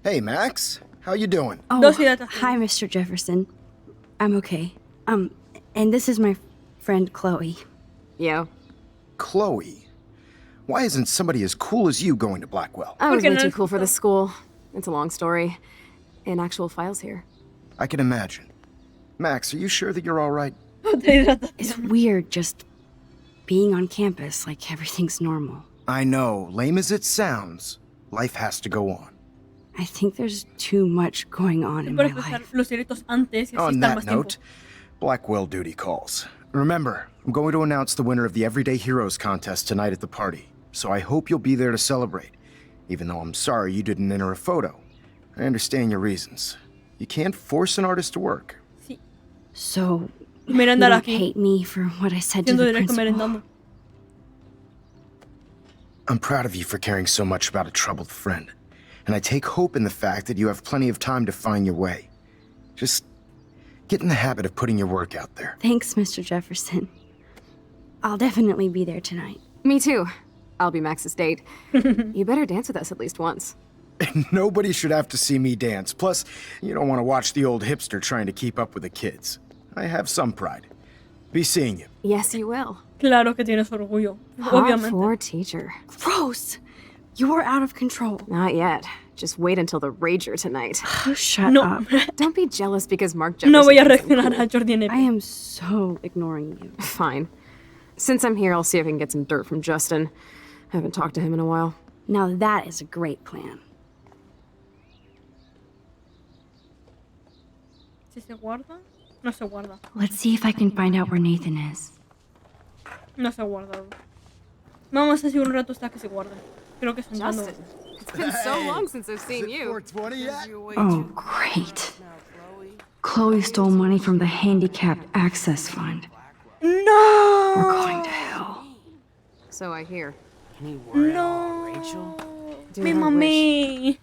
Hey, Max. How you doing? Oh, Dos hidrataciones. hi, Mr. Jefferson. I'm okay. And this is my friend Chloe. Yo. Chloe. Why isn't somebody as cool as you going to Blackwell? I was Porque way no too es cool for justo. this school. It's a long story. In actual files here. I can imagine. Max, are you sure that you're all right? Otra hidratación. It's weird just being on campus like everything's normal. I know, lame as it sounds, life has to go on. I think there's too much going on in Por my empezar life. los directos antes y así On están that más tiempo. note, Blackwell duty calls. Remember, I'm going to announce the winner of the Everyday Heroes contest tonight at the party, so I hope you'll be there to celebrate, even though I'm sorry you didn't enter a photo. I understand your reasons. You can't force an artist to work. Sí. So, you Merendar don't aquí. hate me for what I said to Haciendo the directo principal? merendando. I'm proud of you for caring so much about a troubled friend, and I take hope in the fact that you have plenty of time to find your way. Just get in the habit of putting your work out there. Thanks, Mr. Jefferson. I'll definitely be there tonight. Me too. I'll be Max's date. You better dance with us at least once. Nobody should have to see me dance. Plus, you don't want to watch the old hipster trying to keep up with the kids. I have some pride. Be seeing you. Yes, you will. Claro que tienes orgullo. Hot Obviamente. for teacher. Gross! You're out of control. Not yet. Just wait until the rager tonight. Shut No. up. Don't be jealous because Mark Jefferson No voy a thinks I'm reaccionar cool. a Jordi NP. I am so ignoring you. Fine. Since I'm here, I'll see if I can get some dirt from Justin. I haven't talked to him in a while. Now that is a great plan. Si se guarda, no se guarda. Let's see if I can find out where Nathan is. No se ha guardado. Vamos a seguir un rato hasta que se guarde. Creo que sentando. Justin, it's been so long since I've seen you. 420 yet? Oh, great. Chloe stole money from the Handicapped Access Fund. No. We're going to hell. So I hear. No. Do Mi as I mami.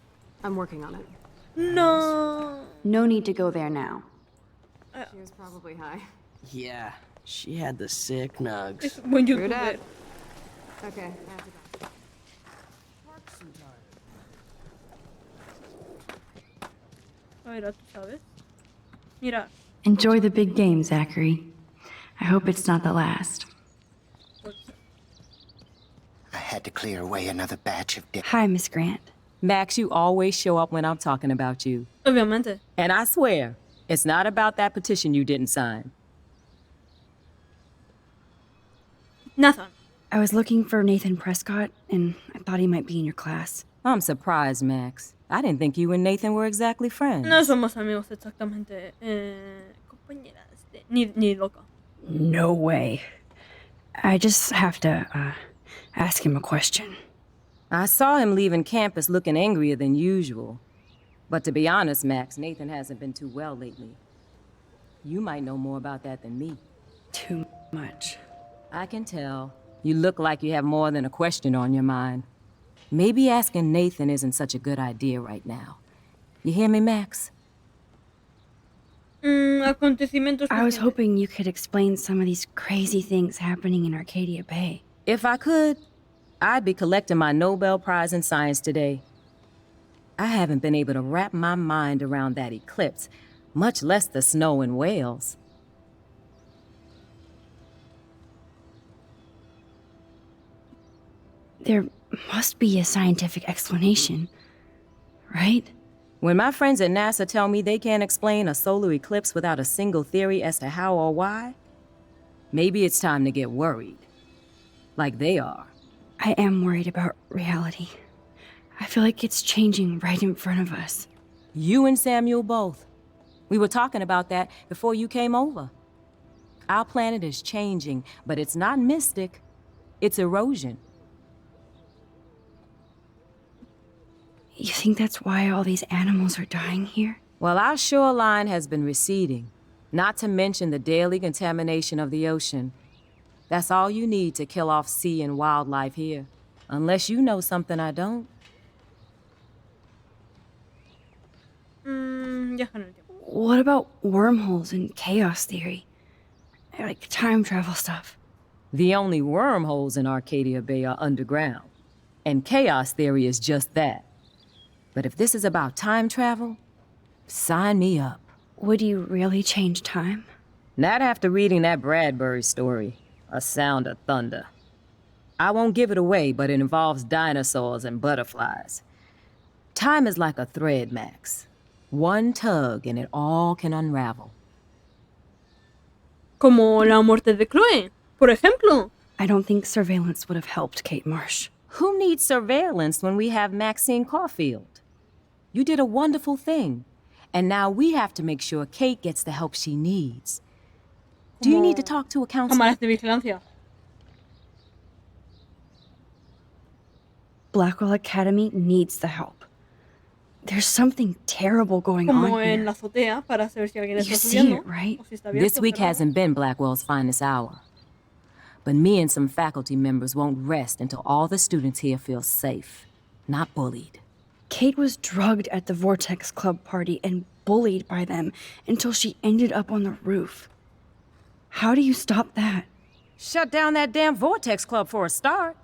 I'm working on it. No. No need to go there now. She was probably high. Yeah, she had the sick nugs. Es buen True youtuber. that. Okay, I have to go. A ver, tú sabes. Mira. Enjoy the big game, Zachary. I hope it's not the last. I had to clear away another batch of Hi, Miss Grant. Max, you always show up when I'm talking about you. Obviamente. And I swear, it's not about that petition you didn't sign. Nathan. I was looking for Nathan Prescott, and I thought he might be in your class. I'm surprised, Max. I didn't think you and Nathan were exactly friends. No somos amigos exactamente. Compañeras. Ni loca. No way. I just have to, ask him a question. I saw him leaving campus looking angrier than usual. But to be honest, Max, Nathan hasn't been too well lately. You might know more about that than me. Too much. I can tell. You look like you have more than a question on your mind. Maybe asking Nathan isn't such a good idea right now. You hear me, Max? Acontecimientos. I was recientes. hoping you could explain some of these crazy things happening in Arcadia Bay. If I could, I'd be collecting my Nobel Prize in Science today. I haven't been able to wrap my mind around that eclipse, much less the snow in Wales. There must be a scientific explanation, right? When my friends at NASA tell me they can't explain a solar eclipse without a single theory as to how or why, maybe it's time to get worried. Like they are. I am worried about reality. I feel like it's changing right in front of us. You and Samuel both. We were talking about that before you came over. Our planet is changing, but it's not mystic. It's erosion. You think that's why all these animals are dying here? Well, our shoreline has been receding, not to mention the daily contamination of the ocean. That's all you need to kill off sea and wildlife here. Unless you know something I don't. Ya con el tiempo. What about wormholes and chaos theory? Like time travel stuff. The only wormholes in Arcadia Bay are underground. And chaos theory is just that. But if this is about time travel, sign me up. Would you really change time? Not after reading that Bradbury story, A Sound of Thunder. I won't give it away, but it involves dinosaurs and butterflies. Time is like a thread, Max. One tug and it all can unravel. Como la muerte de Chloe, por ejemplo. I don't think surveillance would have helped Kate Marsh. Who needs surveillance when we have Maxine Caulfield? You did a wonderful thing, and now we have to make sure Kate gets the help she needs. Do you need to talk to a counselor? Cámaras de vigilancia. Blackwell Academy needs the help. There's something terrible going Como on en here. la azotea para saber si alguien You está see subiendo. it, right? O si está abierto, This week cerrado. hasn't been Blackwell's finest hour. But me and some faculty members won't rest until all the students here feel safe, not bullied. Kate was drugged at the Vortex Club party and bullied by them until she ended up on the roof. How do you stop that? Shut down that damn Vortex Club for a start.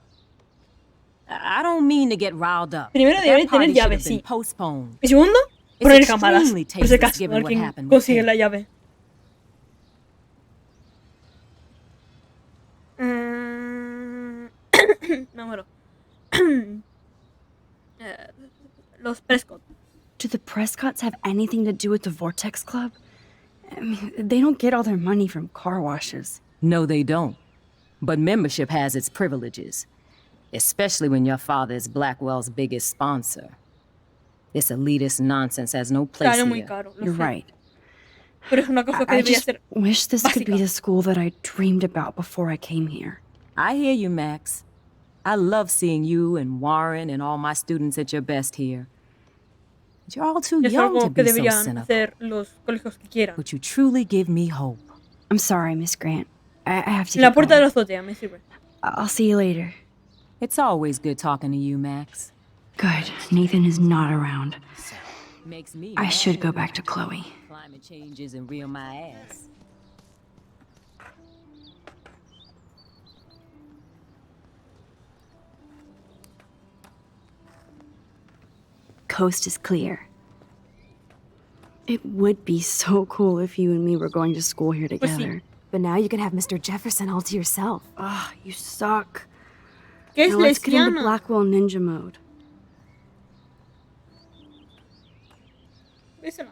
I don't mean to get riled up. Primero but debería that party tener should llave, have been sí. postponed. Y segundo, It's poner cámaras. extremely Por si tasteless acaso, a given ver what quién happened with consigue Kate. la llave. Me muero. Los Prescott. Do the Prescotts have anything to do with the Vortex Club? I mean, they don't get all their money from car washes. No, they don't. But membership has its privileges, especially when your father is Blackwell's biggest sponsor. This elitist nonsense has no place Sale muy here. caro, lo You're sé. right. Pero es una cosa que I debería just ser wish this could be básica. the school that I dreamed about before I came here. I hear you, Max. I love seeing you and Warren and all my students at your best here. But you're all too Es young to algo que be so deberían cynical. hacer los colegios que quieran. But you truly give me hope. I'm sorry, Miss Grant. I have to La get puerta de going. la azotea me sirve. I'll see you later. It's always good talking to you, Max. Good. Nathan is not around. Makes me I mad. should go back to Chloe. Climate change isn't real my ass. Coast is clear. It would be so cool if you and me were going to school here Pues sí. together. But now you can have Mr. Jefferson all to yourself. Ah, you suck. ¿Qué es Now let's get into lesbiana? Blackwell Ninja mode. Eso no.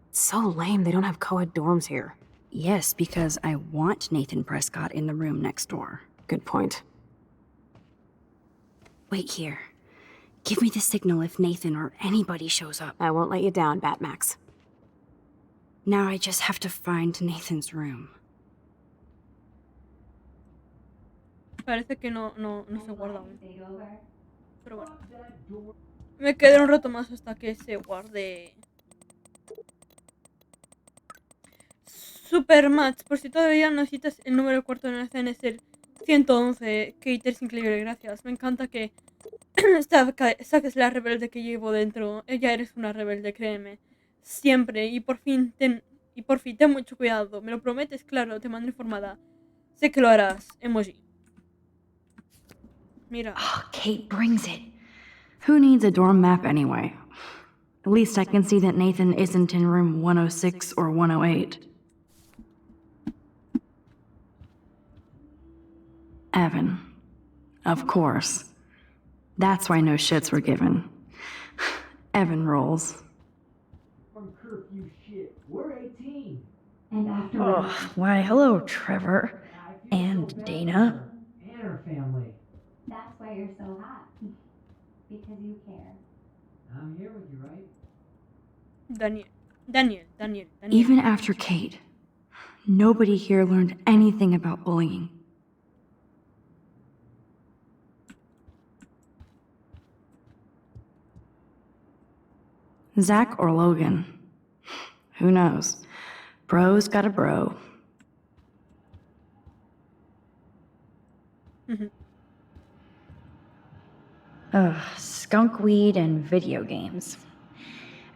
It's so lame they don't have co-ed dorms here. Yes, because I want Nathan Prescott in the room next door. Good point. Wait here. Give me the signal if Nathan or anybody shows up. I won't let you down, Batmax. Now I just have to find Nathan's room. Parece que no se guarda aún. Pero bueno. Me quedaré un rato más hasta que se guarde. Super Max, por si todavía no necesitas el número de cuarto de la escena, es el 111. Kate, es increíble, gracias. Me encanta que saques la rebelde que llevo dentro. Ella eres una rebelde, créeme. Siempre. Y por fin, ten mucho cuidado. ¿Me lo prometes? Claro, te mando informada. Sé que lo harás. Emoji. Mira. Oh, Kate brings it. Who needs a dorm map anyway? At least I can see that Nathan isn't in room 106 or 108. Evan. Of course. That's why no shits were given. Evan rolls. From curfew shit. We're 18. And after Oh, why, hello, Trevor. And Dana. And her family. that's why you're so hot. Because you care. I'm here with you, right? Daniel. Even after Kate, nobody here learned anything about bullying. Zach or Logan? Who knows? Bro's got a bro. Ugh, skunk weed and video games.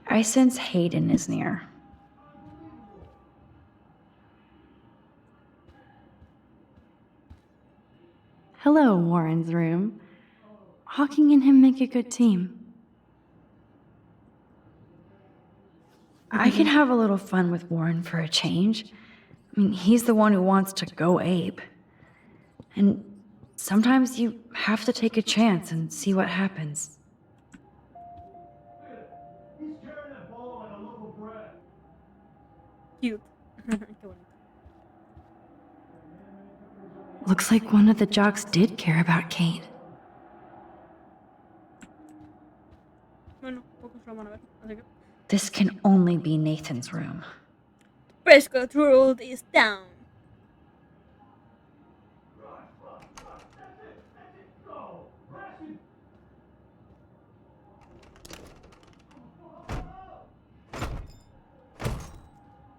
I sense Hayden is near. Hello, Warren's room. Hawking and him make a good team. I can have a little fun with Warren for a change. I mean, he's the one who wants to go ape. And sometimes you have to take a chance and see what happens. He's carrying that ball like a loaf of bread. Cute. Qué bonito. Looks like one of the jocks did care about Kate. Bueno, pocos lo van a ver. Así que. This can only be Nathan's room. Prescott Road is down.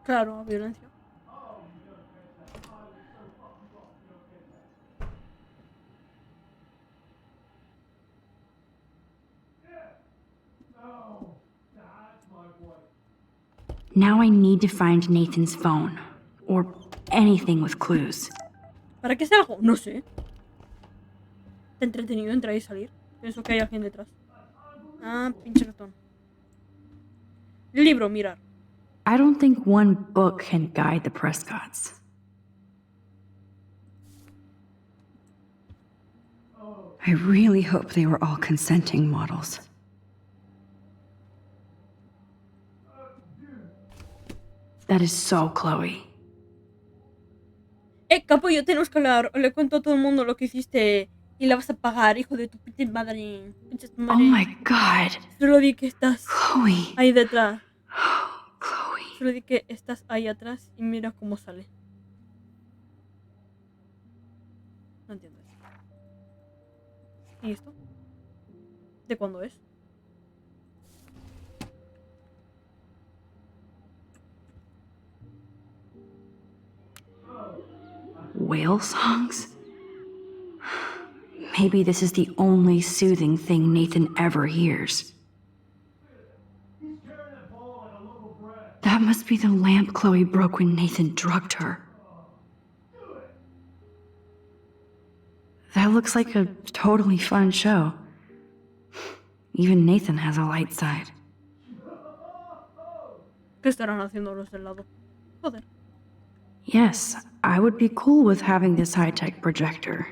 Claro, violencia. Now I need to find Nathan's phone. Or anything with clues. ¿Para qué salgo? No sé. Está entretenido entrar y salir. Pienso que hay alguien detrás. Ah, pinche ratón. Libro, mirar. I don't think one book can guide the Prescotts. I really hope they were all consenting models. That is so Chloe. Capullo, tenemos que hablar. Le cuento a todo el mundo lo que hiciste y la vas a pagar, hijo de tu pinche madre. Pinche Oh madre. my god. Solo di que estás Chloe. ahí detrás. Chloe. Solo di que estás ahí atrás y mira cómo sale. No entiendo eso. ¿Y esto? ¿De cuándo es? Whale songs? Maybe this is the only soothing thing Nathan ever hears. That must be the lamp Chloe broke when Nathan drugged her. That looks like a totally fun show. Even Nathan has a light side. ¿Qué estarán haciendo los del lado? Joder. Yes, I would be cool with having this high-tech projector.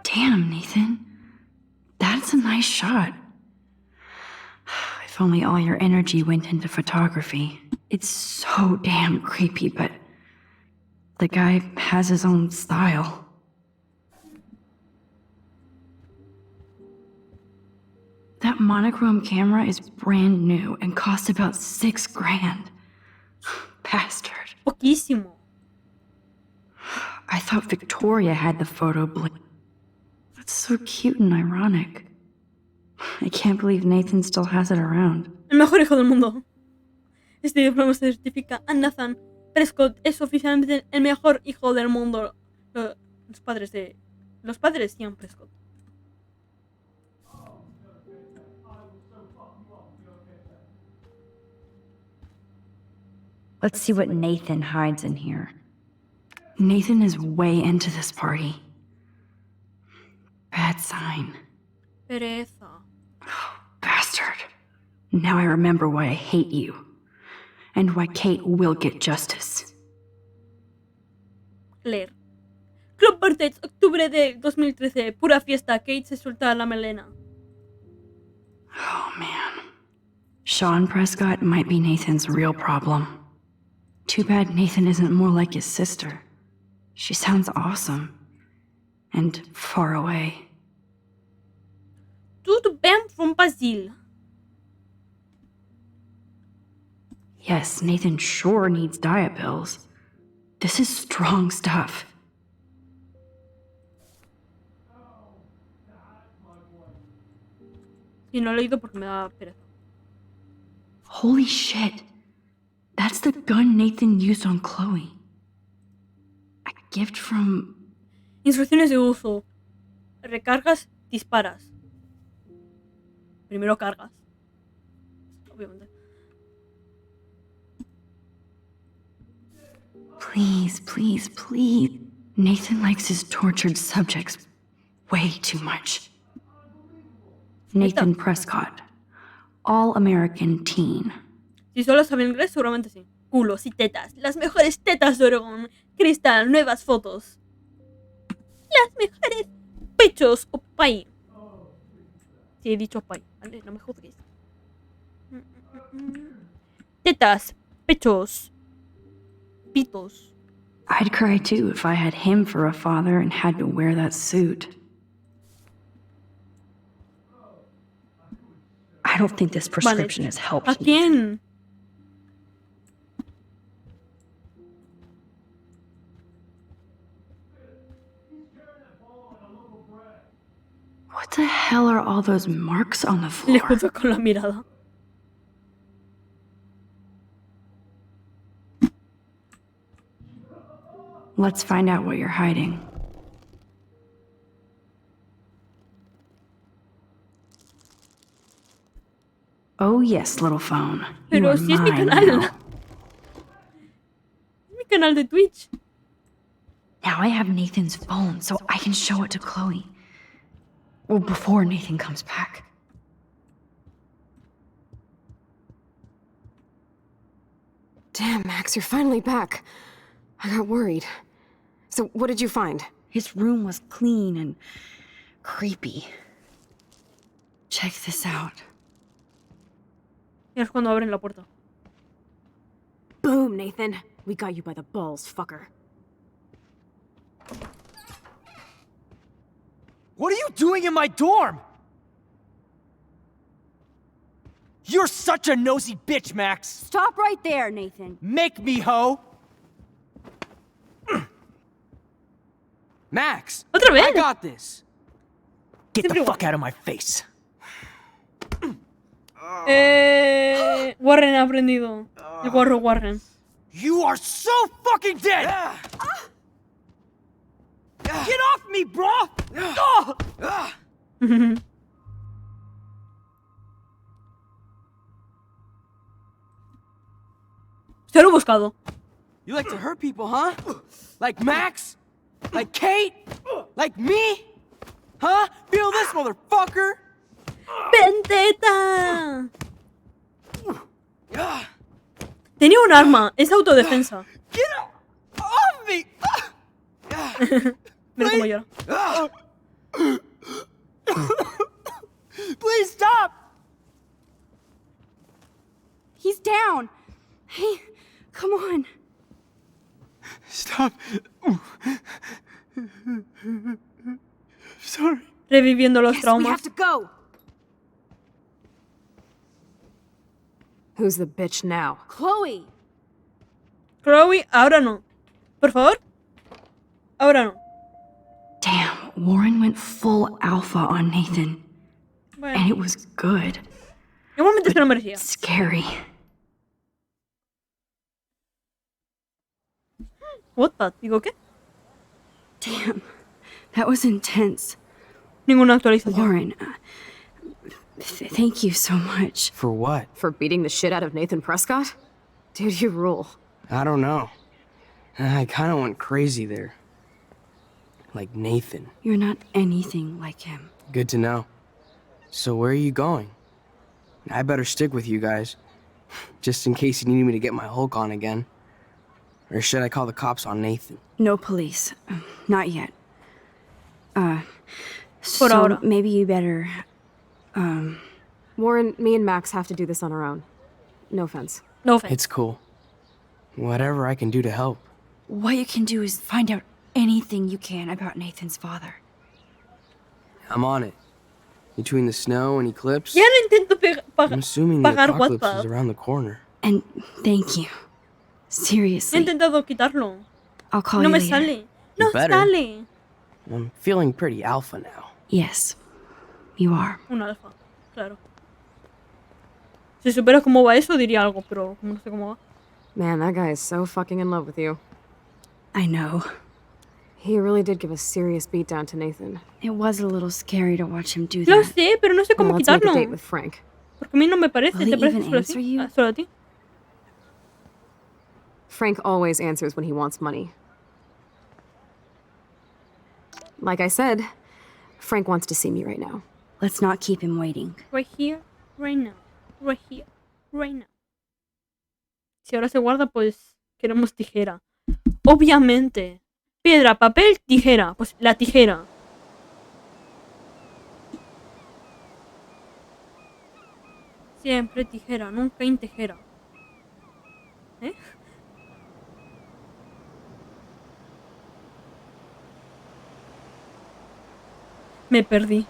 Damn, Nathan. That's a nice shot. If only all your energy went into photography. It's so damn creepy, but the guy has his own style. That monochrome camera is brand new and cost about $6 grand. Bastard. Poquísimo. I thought Victoria had the photo bling. That's so cute and ironic. I can't believe Nathan still has it around. El mejor hijo del mundo. Este diploma se certifica a Nathan Prescott es oficialmente el mejor hijo del mundo. Los padres de Ian Prescott. Let's see what Nathan hides in here. Nathan is way into this party. Bad sign. Pereza. Bastard. Now I remember why I hate you. And why Kate will get justice. Leer. Club Vortex, octubre de 2013. Pura fiesta. Kate se suelta la melena. Oh man. Sean Prescott might be Nathan's real problem. Too bad Nathan isn't more like his sister. She sounds awesome. And far away. Tout bien from Basile. Yes, Nathan sure needs diet pills. This is strong stuff. Y no lo he leído porque me da pereza. Holy shit. That's the gun Nathan used on Chloe. A gift from... Instrucciones de uso. Recargas, disparas. Primero cargas. Obviamente. Please, please, please. Nathan likes his tortured subjects way too much. Nathan Prescott. All-American teen. Si solo sabe inglés, seguramente sí. Culos y tetas. Las mejores tetas de Oregón. Cristal, nuevas fotos. Las mejores pechos o pay. Sí, he dicho pay. Vale, no me juzgues. Tetas, pechos, pitos. I'd cry too if I had him for a father and had to wear that suit. I don't think this prescription has helped. ¿A quién? What the hell are all those marks on the floor? Le juzgo con la mirada. Let's find out what you're hiding. Oh yes, little phone. You Pero are si es mi mine canal. now. Es mi canal de Twitch. Now I have Nathan's phone, so I can show it to Chloe. Well, before Nathan comes back. Damn, Max, you're finally back. I got worried. So, what did you find? His room was clean and creepy. Check this out. Y es cuando abren la puerta. Boom, Nathan. We got you by the balls, fucker. What are you doing in my dorm? You're such a nosy bitch, Max. Stop right there, Nathan. Make me, ho. Max, Otra vez. I got this. Get the fuck out of my face. Warren ha aprendido. El guarro Warren. You are so fucking dead! Get off me, bro! Se lo he buscado. You like to hurt people, huh? Like Max? Like Kate? Like me? Huh? Feel this, motherfucker! ¡Vendetta! Tenía un arma. Es autodefensa. Get off me! Mira cómo llora. Please stop! He's down. Hey, come on. Stop. Sorry. Reviviendo los We traumas. have to go. Who's the bitch now? Chloe. Chloe, ahora no. Por favor. Ahora no. Damn, Warren went full alpha on Nathan. Bueno. And it was good. Igualmente se lo merecía. Scary. What the? Digo, ¿qué? Damn, that was intense. Ninguna actualización. Warren, thank you so much. For what? For beating the shit out of Nathan Prescott? Dude, you rule. I don't know. I kind of went crazy there. Like Nathan. You're not anything like him. Good to know. So where are you going? I better stick with you guys. Just in case you need me to get my Hulk on again. Or should I call the cops on Nathan? No police. Not yet. Por So ahora. maybe you better... Warren, me and Max have to do this on our own. No offense. No offense. It's cool. Whatever I can do to help. What you can do is find out anything you can about Nathan's father. I'm on it. Between the snow and Eclipse, Ya no intento I'm assuming the pagar apocalypse WhatsApp. is around the corner. And thank you. He Seriously. intentado quitarlo. I'll call No you me later. sale. No better. sale. I'm feeling pretty alpha now. Yes, you are. Un alfa. Claro. Si supiera cómo va eso, diría algo, pero como no sé cómo va. Man, that guy is so fucking in love with you. I know. He really did give a serious beatdown to Nathan. It was a little scary to watch him do Lo that. sé, pero no sé Well, cómo let's make a quitarlo. date with Frank. Porque a mí no me parece. Will ¿Te he parece even solo answer así? you? Ah, ¿solo a ti? Frank always answers when he wants money. Like I said, Frank wants to see me right now. Let's not keep him waiting. Right here, right now. Right here, right now. Si ahora se guarda, pues queremos tijera. Obviamente. Piedra, papel, tijera. Pues la tijera. Siempre tijera, nunca intejera. ¿Eh? Me perdí.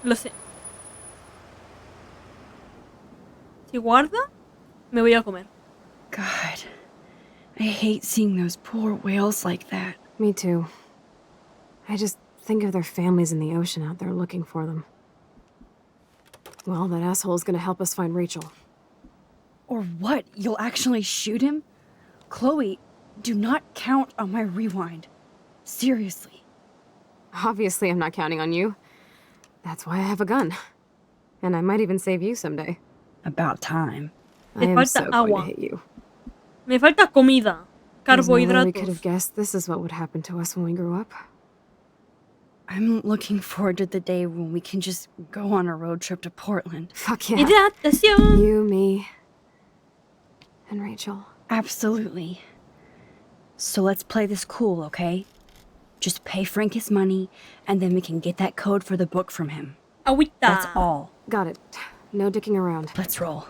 Lo sé. Si guarda, me voy a comer. God, I hate seeing those poor whales like that. Me too. I just think of their families in the ocean out there looking for them. Well, that asshole's gonna help us find Rachel. Or what? You'll actually shoot him? Chloe, do not count on my rewind. Seriously. Obviously, I'm not counting on you. That's why I have a gun. And I might even save you someday. About time. I Me am falta so going to agua. hit you. Me falta comida. There's no way we could have Carbohidratos. guessed this is what would happen to us when we grew up. I'm looking forward to the day when we can just go on a road trip to Portland. Fuck yeah. Hidratación. You, me, and Rachel. Absolutely. So let's play this cool, okay? Just pay Frank his money, and then we can get that code for the book from him. Agüita. That's all. Got it. No dicking around. Let's roll.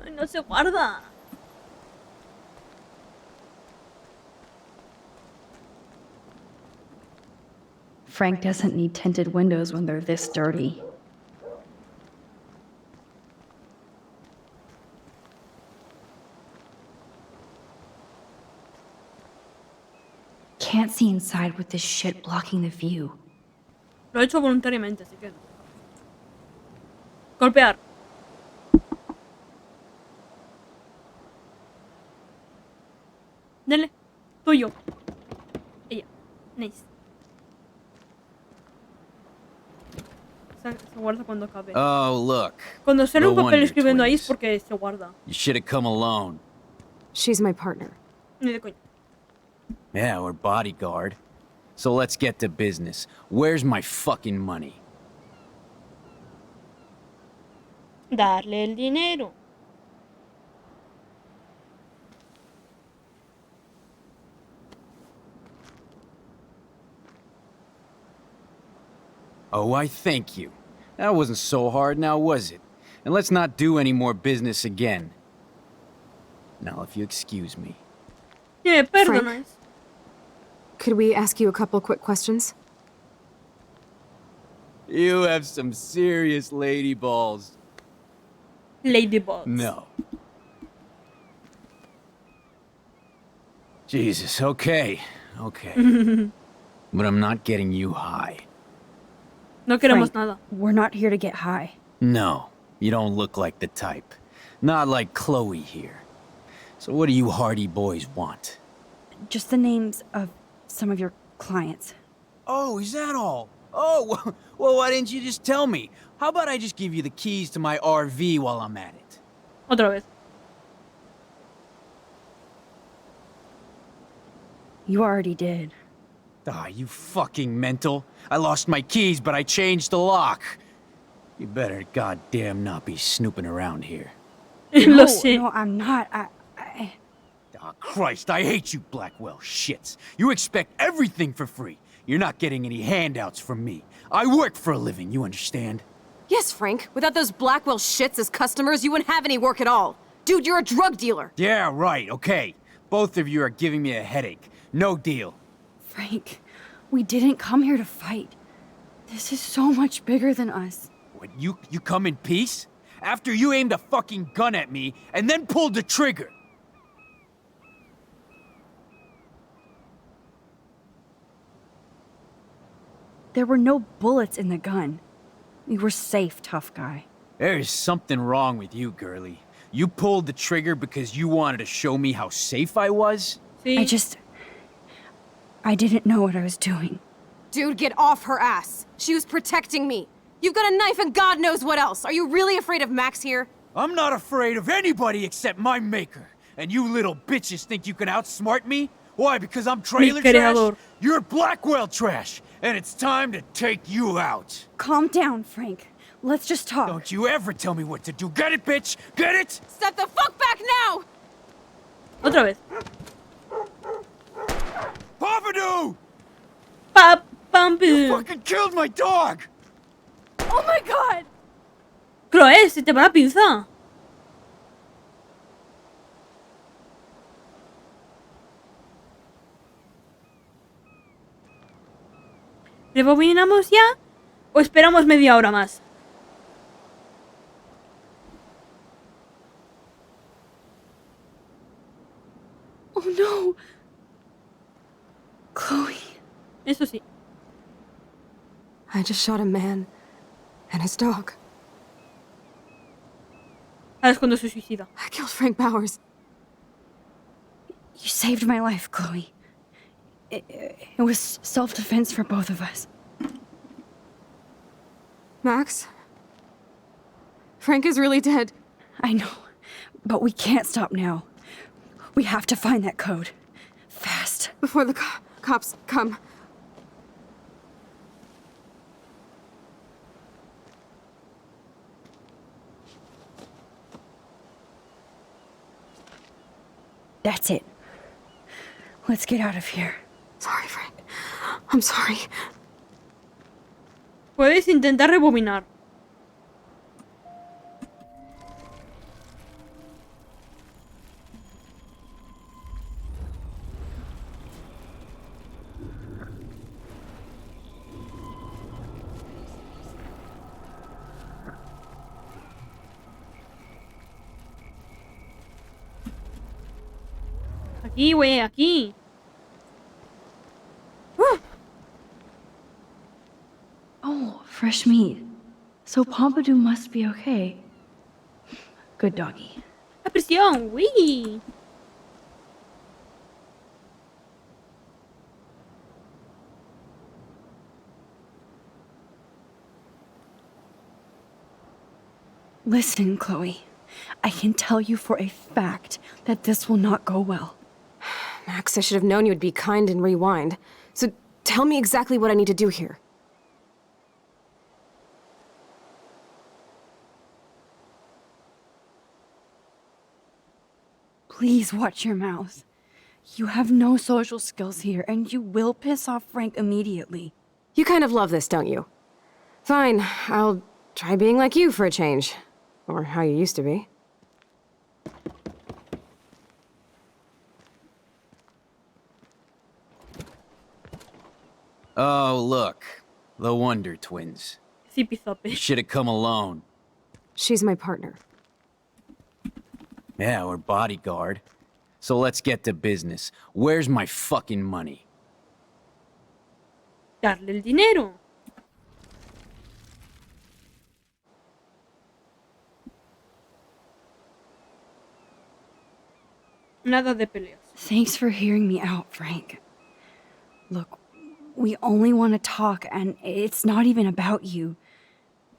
Ay, no se guarda. Frank doesn't need tinted windows when they're this dirty. Can't see inside with this shit blocking the view. Lo he hecho voluntariamente, así que... Golpear. Dale. Tuyo. Ella. Nice. Se guarda cuando acabe. Oh, look. Cuando sale No un papel wonder escribiendo ahí twins. es porque se guarda. You should have come alone. She's my partner. Ni de coña. Yeah, or bodyguard. So let's get to business. Where's my fucking money? Darle el dinero. Oh, I thank you. That wasn't so hard now, was it? And let's not do any more business again. Now, if you excuse me. Yeah, perdonas. Frank? Could we ask you a couple quick questions? You have some serious lady balls. Ladybugs. No. Jesus, okay. Okay. But I'm not getting you high. No queremos Frank, nada. we're not here to get high. No, you don't look like the type. Not like Chloe here. So what do you hardy boys want? Just the names of some of your clients. Oh, is that all? Oh, well, why didn't you just tell me? How about I just give you the keys to my RV while I'm at it? Otra vez. You already did. Ah, you fucking mental. I lost my keys, but I changed the lock. You better goddamn not be snooping around here. Lo sé. No, I'm not. Ah, Christ, I hate you Blackwell shits. You expect everything for free. You're not getting any handouts from me. I work for a living, you understand? Yes, Frank. Without those Blackwell shits as customers, you wouldn't have any work at all. Dude, you're a drug dealer. Yeah, right, okay. Both of you are giving me a headache. No deal. Frank, we didn't come here to fight. This is so much bigger than us. What, you come in peace? After you aimed a fucking gun at me and then pulled the trigger. There were no bullets in the gun. We were safe, tough guy. There's something wrong with you, girlie. You pulled the trigger because you wanted to show me how safe I was? Sí. I didn't know what I was doing. Dude, get off her ass. She was protecting me. You've got a knife and God knows what else. Are you really afraid of Max here? I'm not afraid of anybody except my maker. And you little bitches think you can outsmart me? Why, because I'm trailer trash? creador. You're Blackwell trash, and it's time to take you out. Calm down, Frank. Let's just talk. Don't you ever tell me what to do. Get it, bitch? Get it? Step the fuck back now! Otra vez. Papadoo! Pampu. Fucking killed my dog! Oh my god! Chloe, se te va la pinza. ¿Rebobinamos ya? ¿O esperamos media hora más? Oh no! Chloe. Eso sí. I just shot a man and his dog. Ahora es cuando se suicida. I killed Frank Bowers. You saved my life, Chloe. It was self-defense for both of us. Max, Frank is really dead. I know, but we can't stop now. We have to find that code. Fast. Before the cops come. That's it. Let's get out of here. Sorry, Frank. I'm sorry. Puedes intentar rebobinar. Aquí, güey, aquí. Oh, fresh meat. So Pompidou must be okay. Good doggy. La presión, uy. Listen, Chloe. I can tell you for a fact that this will not go well. Max, I should have known you would be kind and rewind. So tell me exactly what I need to do here. Please watch your mouth. You have no social skills here, and you will piss off Frank immediately. You kind of love this, don't you? Fine, I'll try being like you for a change. Or how you used to be. Oh, look. The Wonder Twins. You should have come alone. She's my partner. Yeah, or bodyguard. So let's get to business. Where's my fucking money? Darle el dinero. Nada de peleas. Thanks for hearing me out, Frank. Look, we only want to talk, and it's not even about you.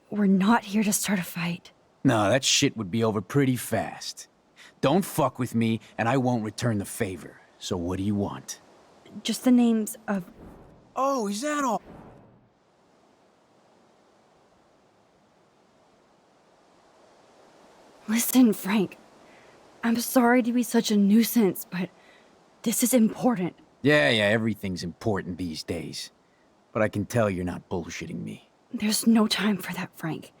We're not here to start a fight. No, that shit would be over pretty fast. Don't fuck with me, and I won't return the favor. So what do you want? Just the names of... Oh, is that all? Listen, Frank. I'm sorry to be such a nuisance, but this is important. Yeah, everything's important these days. But I can tell you're not bullshitting me. There's no time for that, Frank.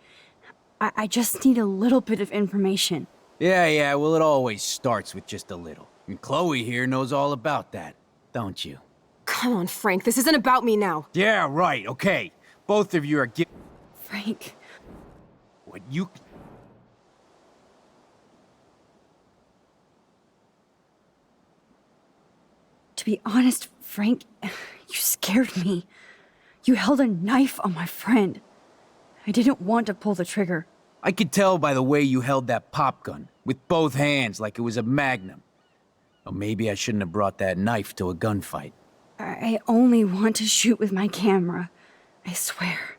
I just need a little bit of information. Yeah, well, it always starts with just a little. And Chloe here knows all about that, don't you? Come on, Frank, this isn't about me now. Yeah, right, okay. Both of you are Frank. What you... To be honest, Frank, you scared me. You held a knife on my friend. I didn't want to pull the trigger. I could tell by the way you held that pop gun, with both hands like it was a magnum. Or maybe I shouldn't have brought that knife to a gunfight. I only want to shoot with my camera. I swear.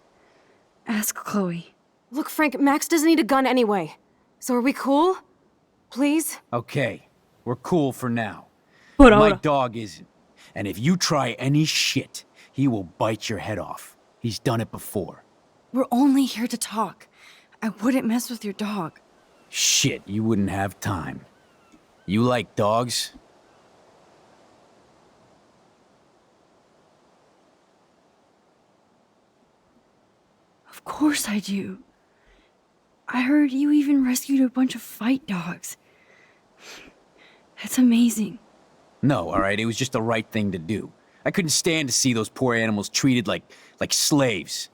Ask Chloe. Look, Frank, Max doesn't need a gun anyway. So are we cool? Please? Okay, we're cool for now. Por My ahora. dog isn't. And if you try any shit, he will bite your head off. He's done it before. We're only here to talk. I wouldn't mess with your dog. Shit, you wouldn't have time. You like dogs? Of course I do. I heard you even rescued a bunch of fight dogs. That's amazing. No, alright, it was just the right thing to do. I couldn't stand to see those poor animals treated like slaves.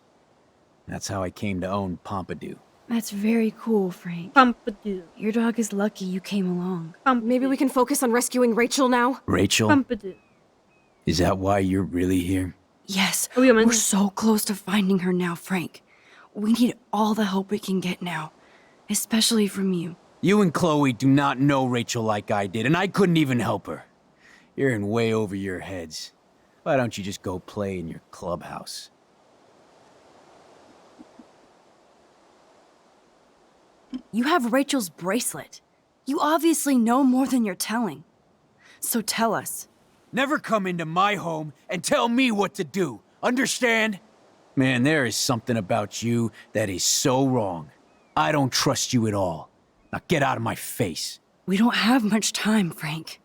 That's how I came to own Pompidou. That's very cool, Frank. Pompidou. Your dog is lucky you came along. Maybe we can focus on rescuing Rachel now? Rachel? Pompidou. Is that why you're really here? Yes, Obviamente. we're so close to finding her now, Frank. We need all the help we can get now, especially from you. You and Chloe do not know Rachel like I did, and I couldn't even help her. You're in way over your heads. Why don't you just go play in your clubhouse? You have Rachel's bracelet. You obviously know more than you're telling. So tell us. Never come into my home and tell me what to do. Understand? Man, there is something about you that is so wrong. I don't trust you at all. Now get out of my face. We don't have much time, Frank.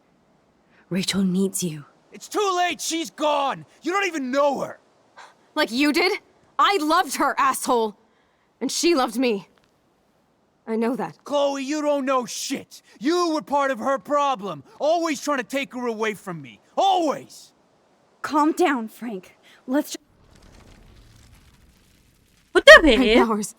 Rachel needs you. It's too late. She's gone. You don't even know her. Like you did? I loved her, asshole! And she loved me. I know that. Chloe, you don't know shit. You were part of her problem. Always trying to take her away from me. Always! Calm down, Frank. Let's just... Puta ver. Powers.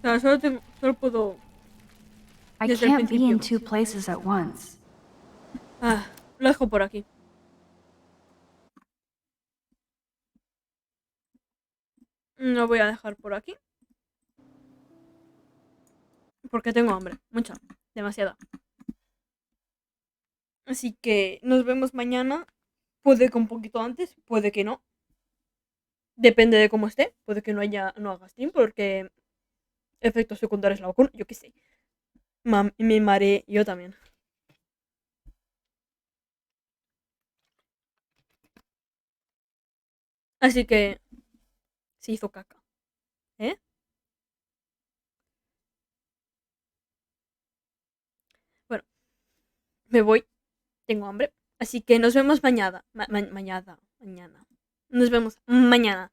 O sea, solo puedo... I Desde el can't be in principio. 2 places at once. Ah, lo dejo por aquí. Lo voy a dejar por aquí. Porque tengo hambre. Mucha. Demasiada. Así que nos vemos mañana. Puede que un poquito antes, puede que no. Depende de cómo esté. Puede que no haga stream porque efectos secundarios la vacuna. Yo qué sé. Me mareé. Yo también. Así que se hizo caca. ¿Eh? Bueno, me voy. Tengo hambre. Así que nos vemos mañana. Mañana. Nos vemos mañana.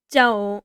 Chao.